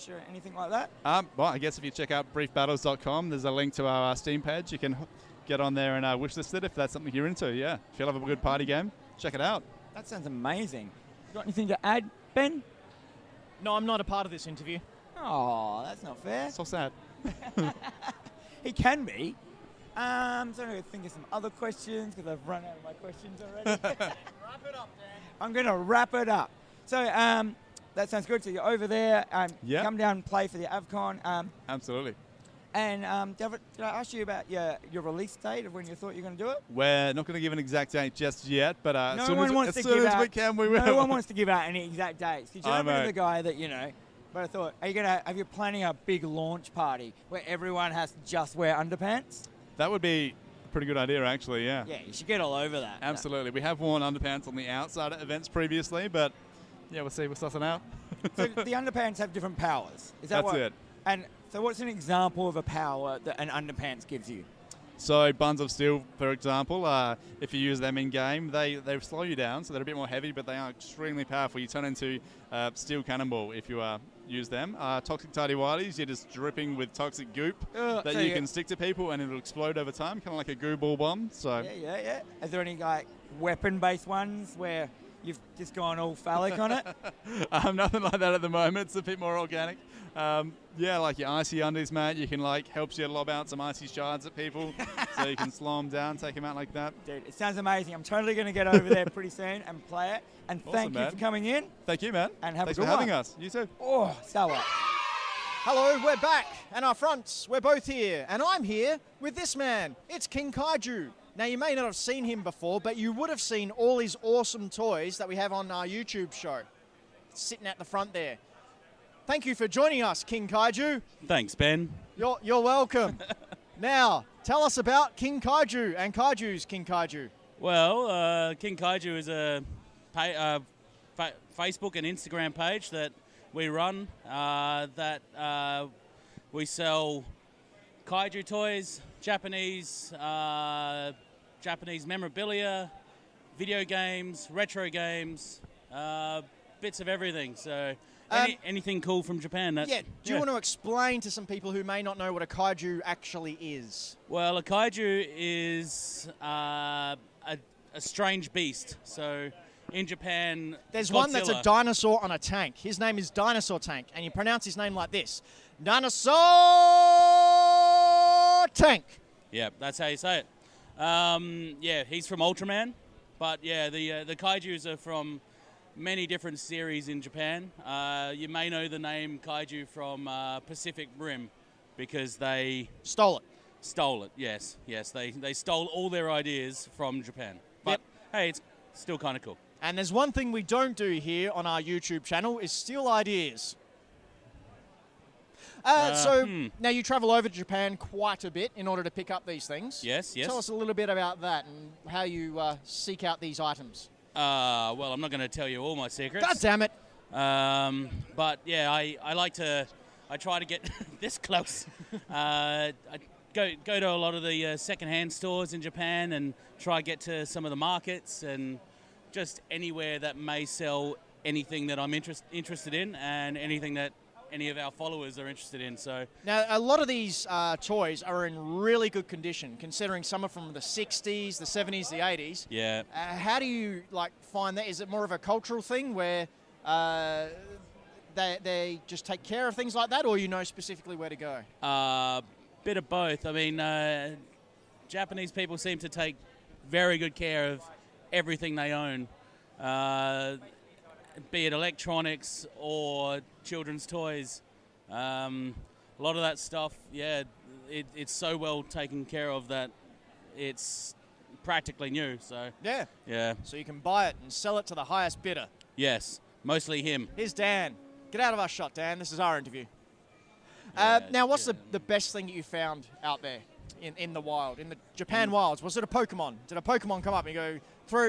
or anything like that? Well, I guess if you check out briefbattles.com, there's a link to our Steam page. You can get on there and wishlist it if that's something you're into. Yeah, if you love a good party game, check it out. That sounds amazing. You got anything to add, Ben? No, I'm not a part of this interview. Oh, that's not fair. So sad. He can be. So I'm going to think of some other questions because I've run out of my questions already. Wrap it up, Dan. I'm going to wrap it up. So that sounds good. So you're over there. Come down and play for the AVCON. Absolutely. And did I ask you about your release date of when you thought you were going to do it? We're not going to give an exact date just yet, but as soon as we can, we will. No one wants to give out any exact dates. Because you're not the guy that, But I thought, are you planning a big launch party where everyone has to just wear underpants? That would be a pretty good idea, actually, yeah. Yeah, you should get all over that. Absolutely. We have worn underpants on the outside at events previously, but yeah, we'll see. We'll suss it out. So the underpants have different powers. Is that That's it. And so what's an example of a power that an underpants gives you? So Buns of Steel, for example, if you use them in-game, they slow you down, so they're a bit more heavy, but they are extremely powerful. You turn into Steel Cannonball if you use them. Toxic Tidy Whities, you're just dripping with toxic goop that you can stick to people, and it'll explode over time, kind of like a goo ball bomb. So Yeah. Is there any weapon-based ones where you've just gone all phallic on it? Nothing like that at the moment. It's a bit more organic. Like your icy undies, mate. You can helps you lob out some icy shards at people, so you can slow them down, take them out like that. Dude, it sounds amazing. I'm totally going to get over there pretty soon and play it. And Awesome, thank you man. for coming in. Thank you, man. And have Thanks a good for having one. us. You too. Oh, so what? Hello, we're back, and our fronts, we're both here, and I'm here with this man. It's King Kaiju. Now, you may not have seen him before, but you would have seen all his awesome toys that we have on our YouTube show, sitting at the front there. Thank you for joining us, King Kaiju. Thanks, Ben. You're welcome. Now, tell us about King Kaiju and Kaiju's King Kaiju. Well, King Kaiju is a Facebook and Instagram page that we run we sell kaiju toys, Japanese memorabilia, video games, retro games, bits of everything. So anything cool from Japan. Do you want to explain to some people who may not know what a kaiju actually is? Well, a kaiju is a strange beast. So in Japan, there's Godzilla. one that's a dinosaur on a tank. His name is Dinosaur Tank, and you pronounce his name like this. Dinosaur Tank. Yeah, that's how you say it. He's from Ultraman. But yeah, the kaijus are from many different series in Japan. You may know the name kaiju from Pacific Rim because they stole it, yes. They stole all their ideas from Japan. But hey, it's still kind of cool. And there's one thing we don't do here on our YouTube channel is steal ideas. Now you travel over to Japan quite a bit in order to pick up these things. Yes, yes. Tell us a little bit about that and how you seek out these items. Well, I'm not going to tell you all my secrets. God damn it. But yeah, I try to get this close. I go to a lot of the second-hand stores in Japan and try to get to some of the markets and just anywhere that may sell anything that I'm interested in and anything that any of our followers are interested in. So now a lot of these toys are in really good condition, considering some are from the 60s, the 70s, the 80s. Yeah. How do you find that? Is it more of a cultural thing where they just take care of things like that, or you know specifically where to go? Bit of both. I mean, Japanese people seem to take very good care of everything they own, be it electronics or children's toys. A lot of that stuff, yeah, it's so well taken care of that it's practically new. So yeah. So you can buy it and sell it to the highest bidder. Yes, mostly him. Here's Dan. Get out of our shot, Dan. This is our interview. Now, what's the best thing that you found out there in the wild, in the Japan wilds? Was it a Pokemon? Did a Pokemon come up and you go,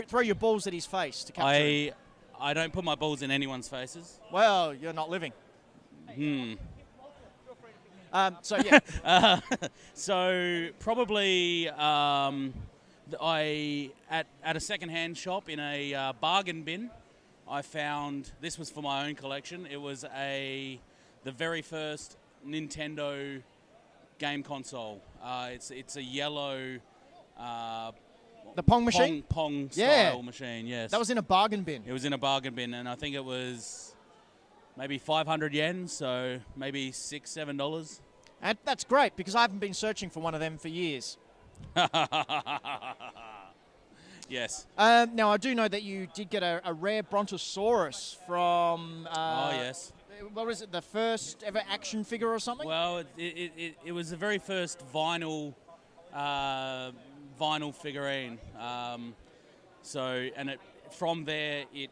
throw your balls at his face to capture him? I don't put my balls in anyone's faces. Well, you're not living. So, yeah. So, probably I at a second-hand shop in a bargain bin, I found, this was for my own collection, it was the very first Nintendo game console. It's a yellow the Pong machine? Pong style machine, yes. That was in a bargain bin. It was in a bargain bin, and I think it was maybe 500 yen, so maybe $6-7. And that's great, because I haven't been searching for one of them for years. Yes. Now, I do know that you did get a rare Brontosaurus from... oh, yes. What was it, the first ever action figure or something? Well, it was the very first vinyl figurine. From there, it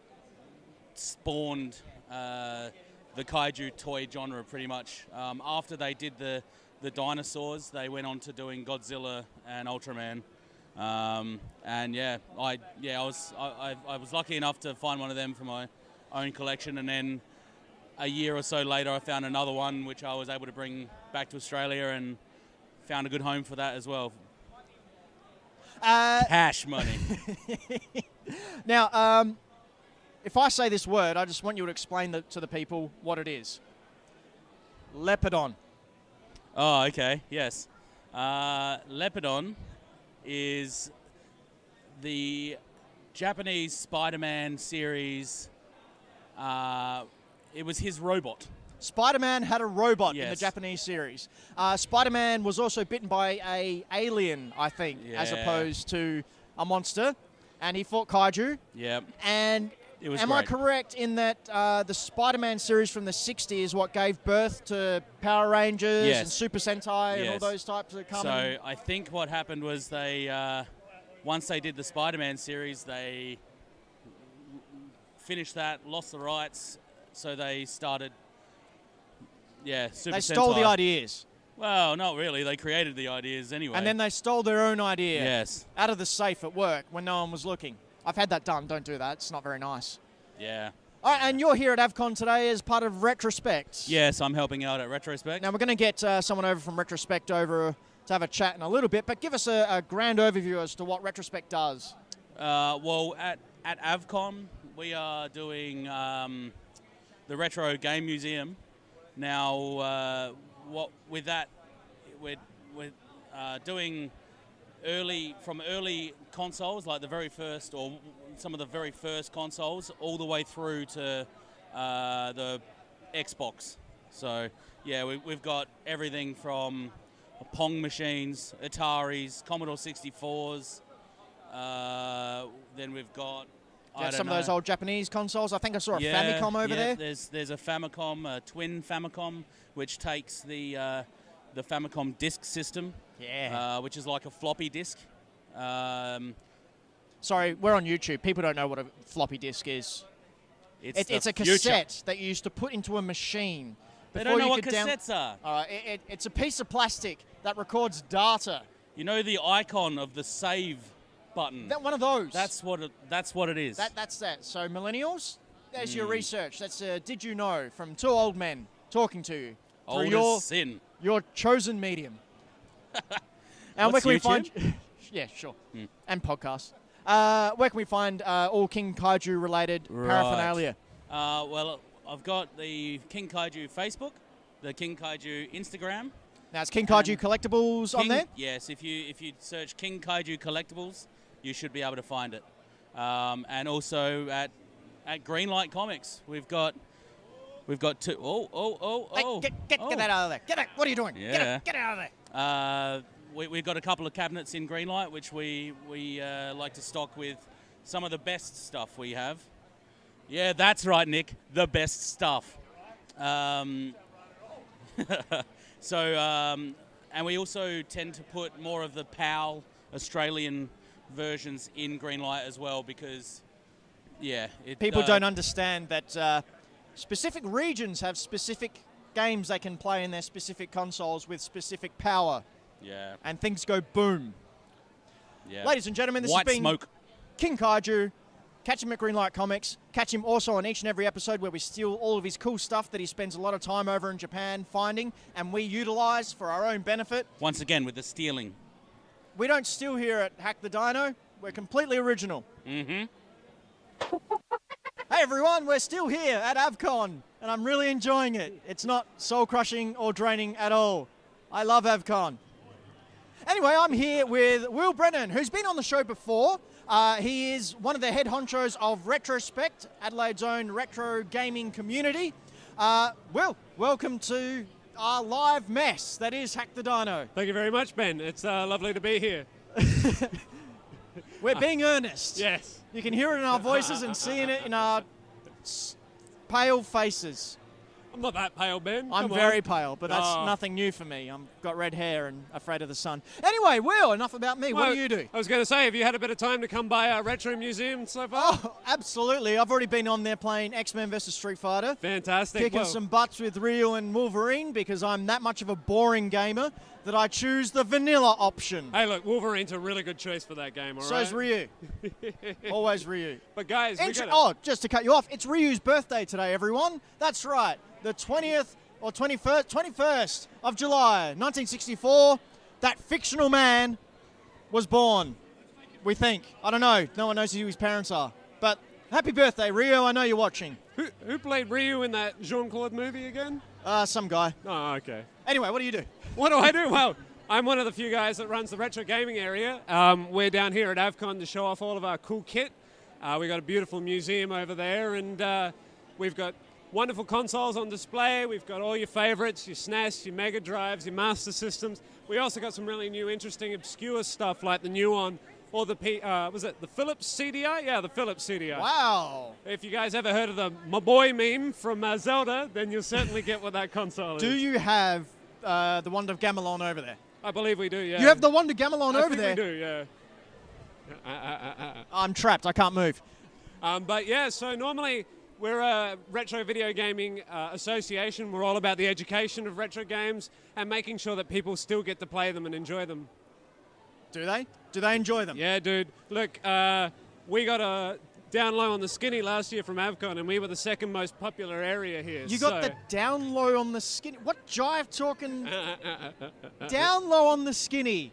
spawned the kaiju toy genre pretty much. After they did the dinosaurs, they went on to doing Godzilla and Ultraman. And yeah, I was lucky enough to find one of them for my own collection, and then a year or so later I found another one which I was able to bring back to Australia and found a good home for that as well. Cash money. Now, if I say this word, I just want you to explain to the people what it is. Lepidon. Oh, okay, yes. Lepidon is the Japanese Spider-Man series. It was his robot. Spider-Man had a robot in the Yes. Japanese series. Spider-Man was also bitten by a alien, I think, as Yeah. opposed to a monster, and he fought kaiju. Yep. And It was am I great. correct in that the Spider-Man series from the 60s is what gave birth to Power Rangers Yes. and Super Sentai and all Yes. those types of coming? So I think what happened was they, once they did the Spider-Man series, they finished that, lost the rights, so they started, Super they stole the Sentai. ideas. Well, not really. They created the ideas anyway. And then they stole their own idea Yes. out of the safe at work when no one was looking. I've had that done. Don't do that. It's not very nice. Yeah. All right, and you're here at AVCON today as part of Retrospect. Yes, I'm helping out at Retrospect. Now, we're going to get someone over from Retrospect over to have a chat in a little bit, but give us a grand overview as to what Retrospect does. Well, at AVCON, we are doing the Retro Game Museum. Now, with that, we're doing early consoles, like the very first, or some of the very first consoles, all the way through to the Xbox. So, yeah, we've got everything from Pong machines, Ataris, Commodore 64s. Then we've got Some of those old Japanese consoles. I think I saw a Famicom over there. There's a Famicom, a twin Famicom, which takes the Famicom disk system, which is like a floppy disk. Sorry, we're on YouTube. People don't know what a floppy disk is. It's a cassette that you used to put into a machine They before don't know you what could cassettes are. All right, it's a piece of plastic that records data. You know the icon of the save button? That one of those. That's what it is. That's that. So millennials, there's your research. That's did you know from two old men talking to you Old through as sin. your chosen medium. And What's where can we YouTube? find? Yeah, sure. And podcasts. Where can we find all King Kaiju related paraphernalia? Well, I've got the King Kaiju Facebook, the King Kaiju Instagram. Now it's King Kaiju Collectibles on there. Yes, if you search King Kaiju Collectibles, you should be able to find it. And also at Greenlight Comics, we've got two. Get that out of there. Get out. What are you doing? Yeah. Get out of there. We've got a couple of cabinets in Greenlight, which we like to stock with some of the best stuff we have. Yeah, that's right, Nick. The best stuff. And we also tend to put more of the PAL Australian versions in Greenlight as well because, People don't understand that specific regions have specific games they can play in their specific consoles with specific power. Yeah. And things go boom. Yeah. Ladies and gentlemen, this White has been smoke. King Kaiju. Catch him at Greenlight Comics. Catch him also on each and every episode where we steal all of his cool stuff that he spends a lot of time over in Japan finding and we utilize for our own benefit. Once again, with the stealing. We don't steal here at Hack the Dino. We're completely original. Mm-hmm. Hey everyone, we're still here at AVCON and I'm really enjoying it. It's not soul-crushing or draining at all. I love AVCON. Anyway, I'm here with Will Brennan, who's been on the show before. He is one of the head honchos of Retrospect, Adelaide's own retro gaming community. Will, welcome to our live mess that is Hack the Dino. Thank you very much, Ben. It's lovely to be here. We're being earnest. Yes. You can hear it in our voices and seeing it in our pale faces. I'm not that pale, Ben. I'm Come very on. pale, but that's nothing new for me. I've got red hair and afraid of the sun. Anyway, Will, enough about me. What do you do? I was going to say, have you had a bit of time to come by our retro museum so far? Oh, absolutely. I've already been on there playing X-Men vs. Street Fighter. Fantastic. Kicking some butts with Ryu and Wolverine because I'm that much of a boring gamer that I choose the vanilla option. Hey, look, Wolverine's a really good choice for that game, all right? So's Ryu. Always Ryu. But guys, just to cut you off, it's Ryu's birthday today, everyone. That's right. The 20th or 21st of July, 1964, that fictional man was born, we think. I don't know. No one knows who his parents are. But happy birthday, Ryu. I know you're watching. Who played Ryu in that Jean-Claude movie again? Some guy. Oh, okay. Anyway, what do you do? What do I do? Well, I'm one of the few guys that runs the retro gaming area. We're down here at AVCON to show off all of our cool kit. We've got a beautiful museum over there, and we've got wonderful consoles on display. We've got all your favorites, your SNES, your Mega Drives, your Master Systems. We also got some really new, interesting, obscure stuff like the new one, or the was it the Philips CDI? Yeah, the Philips CDI. Wow. If you guys ever heard of the My Boy meme from Zelda, then you'll certainly get what that console is. Do you have the Wonder Gamelon over there? I believe we do, yeah. You have the Wonder Gamelon over there? I think we do, yeah. I'm trapped. I can't move. But yeah, so normally we're a retro video gaming association. We're all about the education of retro games and making sure that people still get to play them and enjoy them. Do they? Do they enjoy them? Yeah, dude. Look, we got a down low on the skinny last year from AVCON, and we were the second most popular area here. You got the down low on the skinny? What jive talking? Down low on the skinny.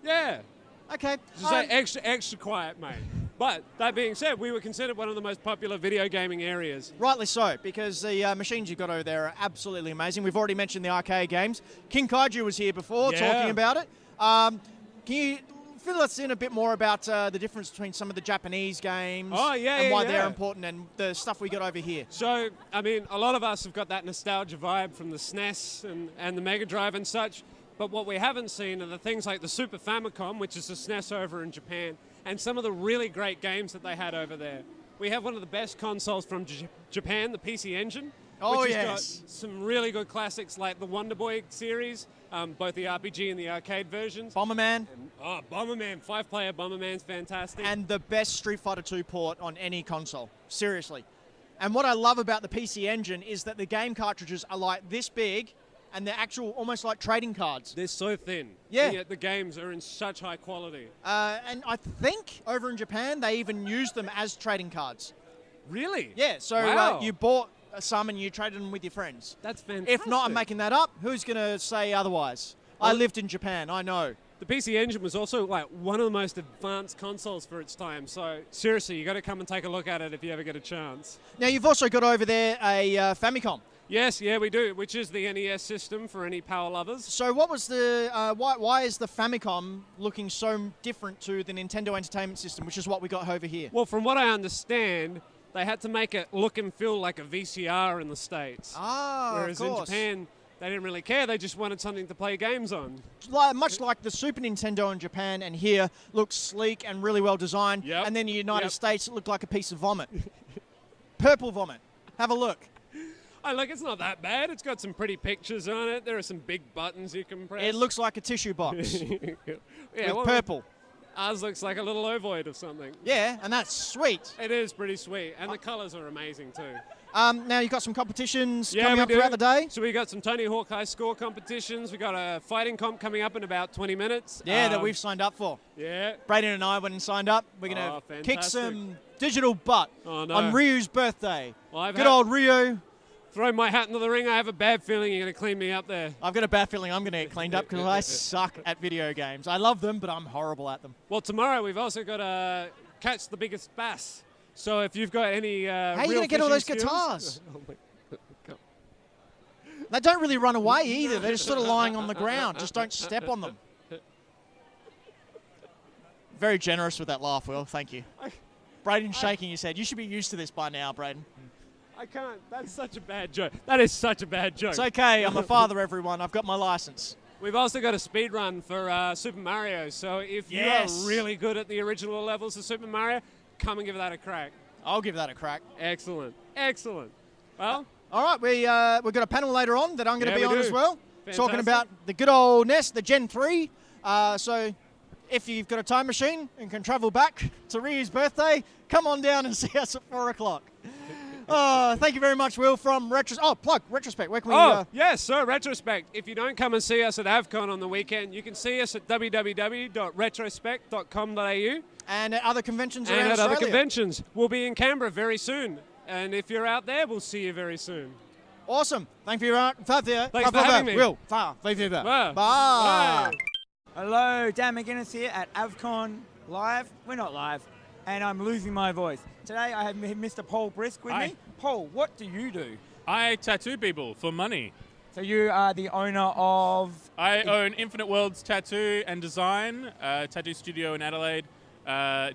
Yeah. Okay. Just say extra quiet, mate. But that being said, we were considered one of the most popular video gaming areas. Rightly so, because the machines you've got over there are absolutely amazing. We've already mentioned the arcade games. King Kaiju was here before talking about it. Can you fill us in a bit more about the difference between some of the Japanese games and why they're important and the stuff we got over here? So, I mean, a lot of us have got that nostalgia vibe from the SNES and the Mega Drive and such. But what we haven't seen are the things like the Super Famicom, which is the SNES over in Japan, and some of the really great games that they had over there. We have one of the best consoles from Japan, the PC Engine, which has got some really good classics like the Wonder Boy series, both the RPG and the arcade versions. Bomberman. Bomberman, 5-player Bomberman's fantastic. And the best Street Fighter 2 port on any console. Seriously. And what I love about the PC Engine is that the game cartridges are like this big, and they're actual, almost like trading cards. They're so thin. Yeah. And yet the games are in such high quality. And I think over in Japan, they even use them as trading cards. Really? Yeah, so Wow. you bought some and you traded them with your friends. That's fantastic. If not, I'm making that up. Who's going to say otherwise? I lived in Japan, I know. The PC Engine was also like one of the most advanced consoles for its time. So seriously, you got to come and take a look at it if you ever get a chance. Now, you've also got over there a Famicom. Yes, yeah, we do, which is the NES system for any power lovers. So what was the, why is the Famicom looking so different to the Nintendo Entertainment System, which is what we got over here? Well, from what I understand, they had to make it look and feel like a VCR in the States. Ah, Whereas of in course. Japan, they didn't really care. They just wanted something to play games on. Much like the Super Nintendo in Japan, and here looks sleek and really well designed. Yep. And then in the United Yep. States, it looked like a piece of vomit. Purple vomit. Have a look. Oh, look, it's not that bad. It's got some pretty pictures on it. There are some big buttons you can press. It looks like a tissue box yeah, with well, purple. Ours looks like a little ovoid of something. Yeah, and that's sweet. It is pretty sweet, and the colours are amazing too. Now you've got some competitions Yeah, coming we up do. throughout the day. So we got some Tony Hawk High Score competitions. We got a fighting comp coming up in about 20 minutes. Yeah, that we've signed up for. Yeah. Braden and I went and signed up. We're going Oh, to kick fantastic. some digital butt Oh, no. on Ryu's birthday. Well, I've Good had- old Ryu. Throw my hat into the ring. I have a bad feeling you're going to clean me up there. I've got a bad feeling I'm going to get cleaned up because I suck at video games. I love them, but I'm horrible at them. Well, tomorrow we've also got to catch the biggest bass. So if you've got any How are you going to get all those guitars? They don't really run away either. They're just sort of lying on the ground. Just don't step on them. Very generous with that laugh, Will. Thank you. Braden's shaking his head. You should be used to this by now, Braden. I can't. That's such a bad joke. That is such a bad joke. It's okay. I'm a father, everyone. I've got my license. We've also got a speed run for Super Mario. So if Yes. you are really good at the original levels of Super Mario, come and give that a crack. I'll give that a crack. Excellent. Excellent. Well, All right, we've got a panel later on that I'm going to Yeah, be we on do. as well, talking Fantastic. about the good old NES, the Gen 3. So if you've got a time machine and can travel back to Ryu's birthday, come on down and see us at 4 o'clock. Thank you very much, Will, from Retrospect. Where can we... yes, so Retrospect. If you don't come and see us at AVCON on the weekend, you can see us at www.retrospect.com.au. And at other conventions And around at Australia. other conventions. We'll be in Canberra very soon. And if you're out there, we'll see you very soon. Awesome. Thank you. Thanks for having me. Will. Bye. Bye. Hello, Dan McGuinness here at AVCON Live. We're not live, and I'm losing my voice. Today I have Mr. Paul Brisk with Hi. me. Paul, what do you do? I tattoo people for money. So you are the owner of... I own Infinite Worlds Tattoo and Design, tattoo studio in Adelaide,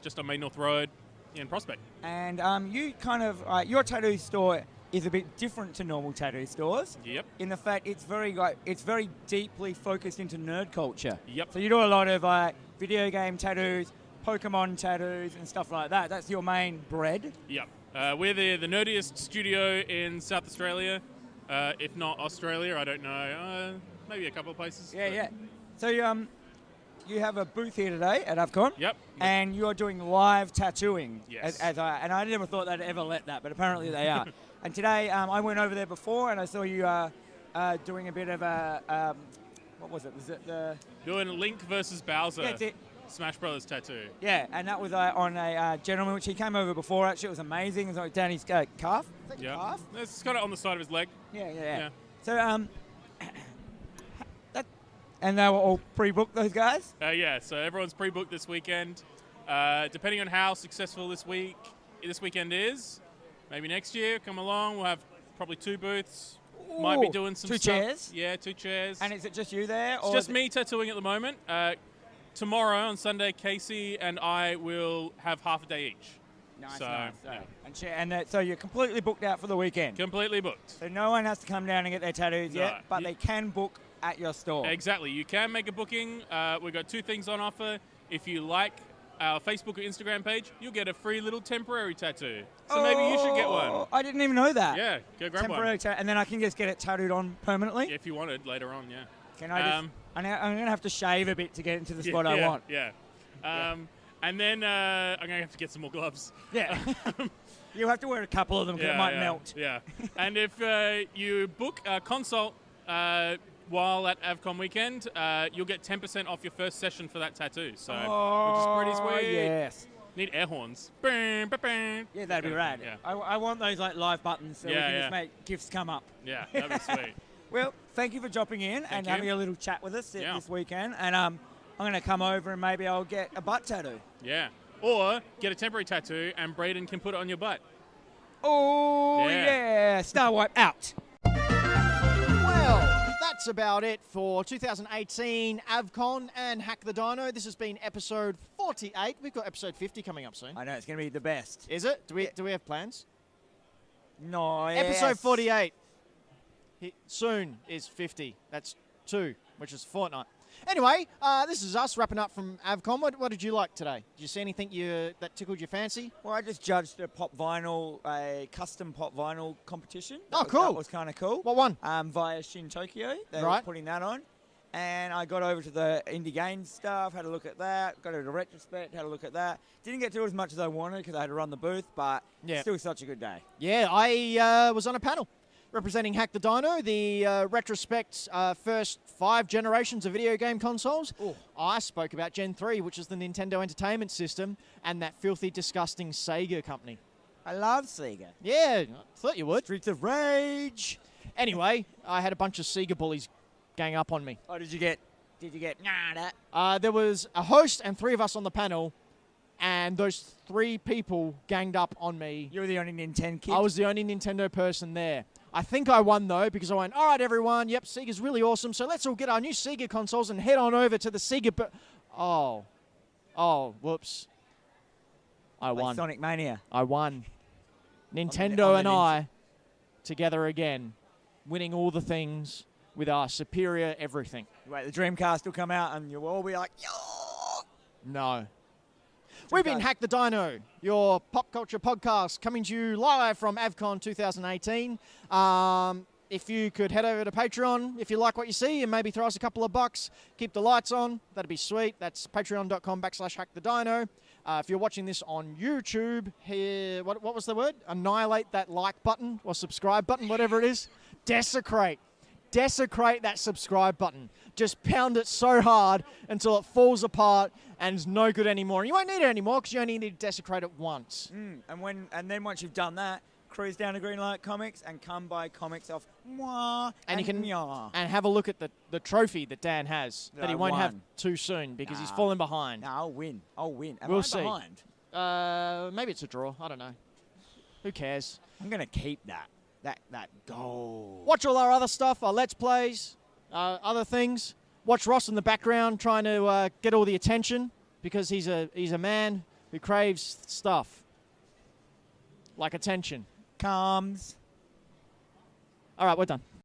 just on Main North Road in Prospect. And you kind of... your tattoo store is a bit different to normal tattoo stores. Yep. In the fact it's very deeply focused into nerd culture. Yep. So you do a lot of video game tattoos, Pokemon tattoos and stuff like that. That's your main bread. Yep. We're the nerdiest studio in South Australia, if not Australia. I don't know. Maybe a couple of places. Yeah, but- yeah. So you have a booth here today at AVCON. Yep. And you're doing live tattooing. Yes. And I never thought they'd ever let that, but apparently they are. And today I went over there before and I saw you doing a bit of a, what was it? Was it the... Doing Link versus Bowser. That's it. Smash Brothers tattoo. Yeah, and that was on a gentleman, which he came over before, actually. It was amazing. It was like down his calf. Is that Yeah. calf? It's got it on the side of his leg. Yeah. So, and they were all pre-booked, those guys? Yeah, so everyone's pre-booked this weekend. Depending on how successful this weekend is, maybe next year, come along. We'll have probably 2 booths. Might be Ooh, doing some 2 stuff. chairs? Yeah, 2 chairs. And is it just you there? It's just me tattooing at the moment. Tomorrow, on Sunday, Casey and I will have half a day each. Nice, So, nice. yeah. So you're completely booked out for the weekend. Completely booked. So no one has to come down and get their tattoos No. yet, but they can book at your store. Exactly. You can make a booking. We've got 2 things on offer. If you like our Facebook or Instagram page, you'll get a free little temporary tattoo. So maybe you should get one. I didn't even know that. Yeah, go grab Temporary one. and then I can just get it tattooed on permanently. Yeah, if you wanted later on, yeah. Can I just? I'm going to have to shave a bit to get into the spot I want. Yeah. And then I'm going to have to get some more gloves. Yeah. You'll have to wear a couple of them because it might melt. Yeah. And if you book a consult while at AVCON weekend, you'll get 10% off your first session for that tattoo. So, which is pretty sweet. Yes. Need air horns. Yeah, that'd be rad. Yeah. I want those like live buttons so we can just make gifts come up. Yeah, that'd be sweet. Well, thank you for dropping in and having a little chat with us this weekend. And I'm going to come over and maybe I'll get a butt tattoo. Yeah. Or get a temporary tattoo and Braden can put it on your butt. Oh, yeah. Star Wipe out. Well, that's about it for 2018 AVCON and Hack the Dino. This has been episode 48. We've got episode 50 coming up soon. I know, it's going to be the best. Is it? Do we have plans? No. Episode 48. Soon is 50. That's 2, which is a fortnight. Anyway, this is us wrapping up from AVCON. What did you like today? Did you see anything that tickled your fancy? Well, I just judged a custom pop vinyl competition. Cool. That was kind of cool. What one? Via Shin Tokyo. They were putting that on. And I got over to the indie games stuff, had a look at that. Got over to Retrospect, had a look at that. Didn't get to it as much as I wanted because I had to run the booth, but still such a good day. Yeah, I was on a panel representing Hack the Dino, the Retrospect first 5 generations of video game consoles. Ooh. I spoke about Gen 3, which is the Nintendo Entertainment System, and that filthy, disgusting Sega company. I love Sega. Yeah, I thought you would. Streets of Rage. Anyway, I had a bunch of Sega bullies gang up on me. Oh, did you get that? There was a host and 3 of us on the panel, and those 3 people ganged up on me. You were the only Nintendo kid? I was the only Nintendo person there. I think I won, though, because I went, all right, everyone, yep, Sega's really awesome, so let's all get our new Sega consoles and head on over to the Sega... Oh, whoops. I won. Sonic Mania. I won. Nintendo and I, together again, winning all the things with our superior everything. Wait, the Dreamcast will come out and you'll all be like, yo! No. We've been Hack the Dino, your pop culture podcast, coming to you live from AVCON 2018. If you could head over to Patreon, if you like what you see, and maybe throw us a couple of bucks, keep the lights on, that'd be sweet. That's patreon.com/hackthedino. If you're watching this on YouTube, here, what was the word? Annihilate that like button or subscribe button, whatever it is. Desecrate that subscribe button. Just pound it so hard until it falls apart and is no good anymore. And you won't need it anymore because you only need to desecrate it once. And then once you've done that, cruise down to Greenlight Comics and come buy comics off Mwah and you can have a look at the trophy that Dan has that he won't have too soon because he's fallen behind. No, I'll win. Am we'll I see. Behind? Maybe it's a draw. I don't know. Who cares? I'm going to keep that goal. Watch all our other stuff, our Let's Plays, other things. Watch Ross in the background trying to get all the attention because he's a man who craves stuff like attention. Comes. All right, we're done.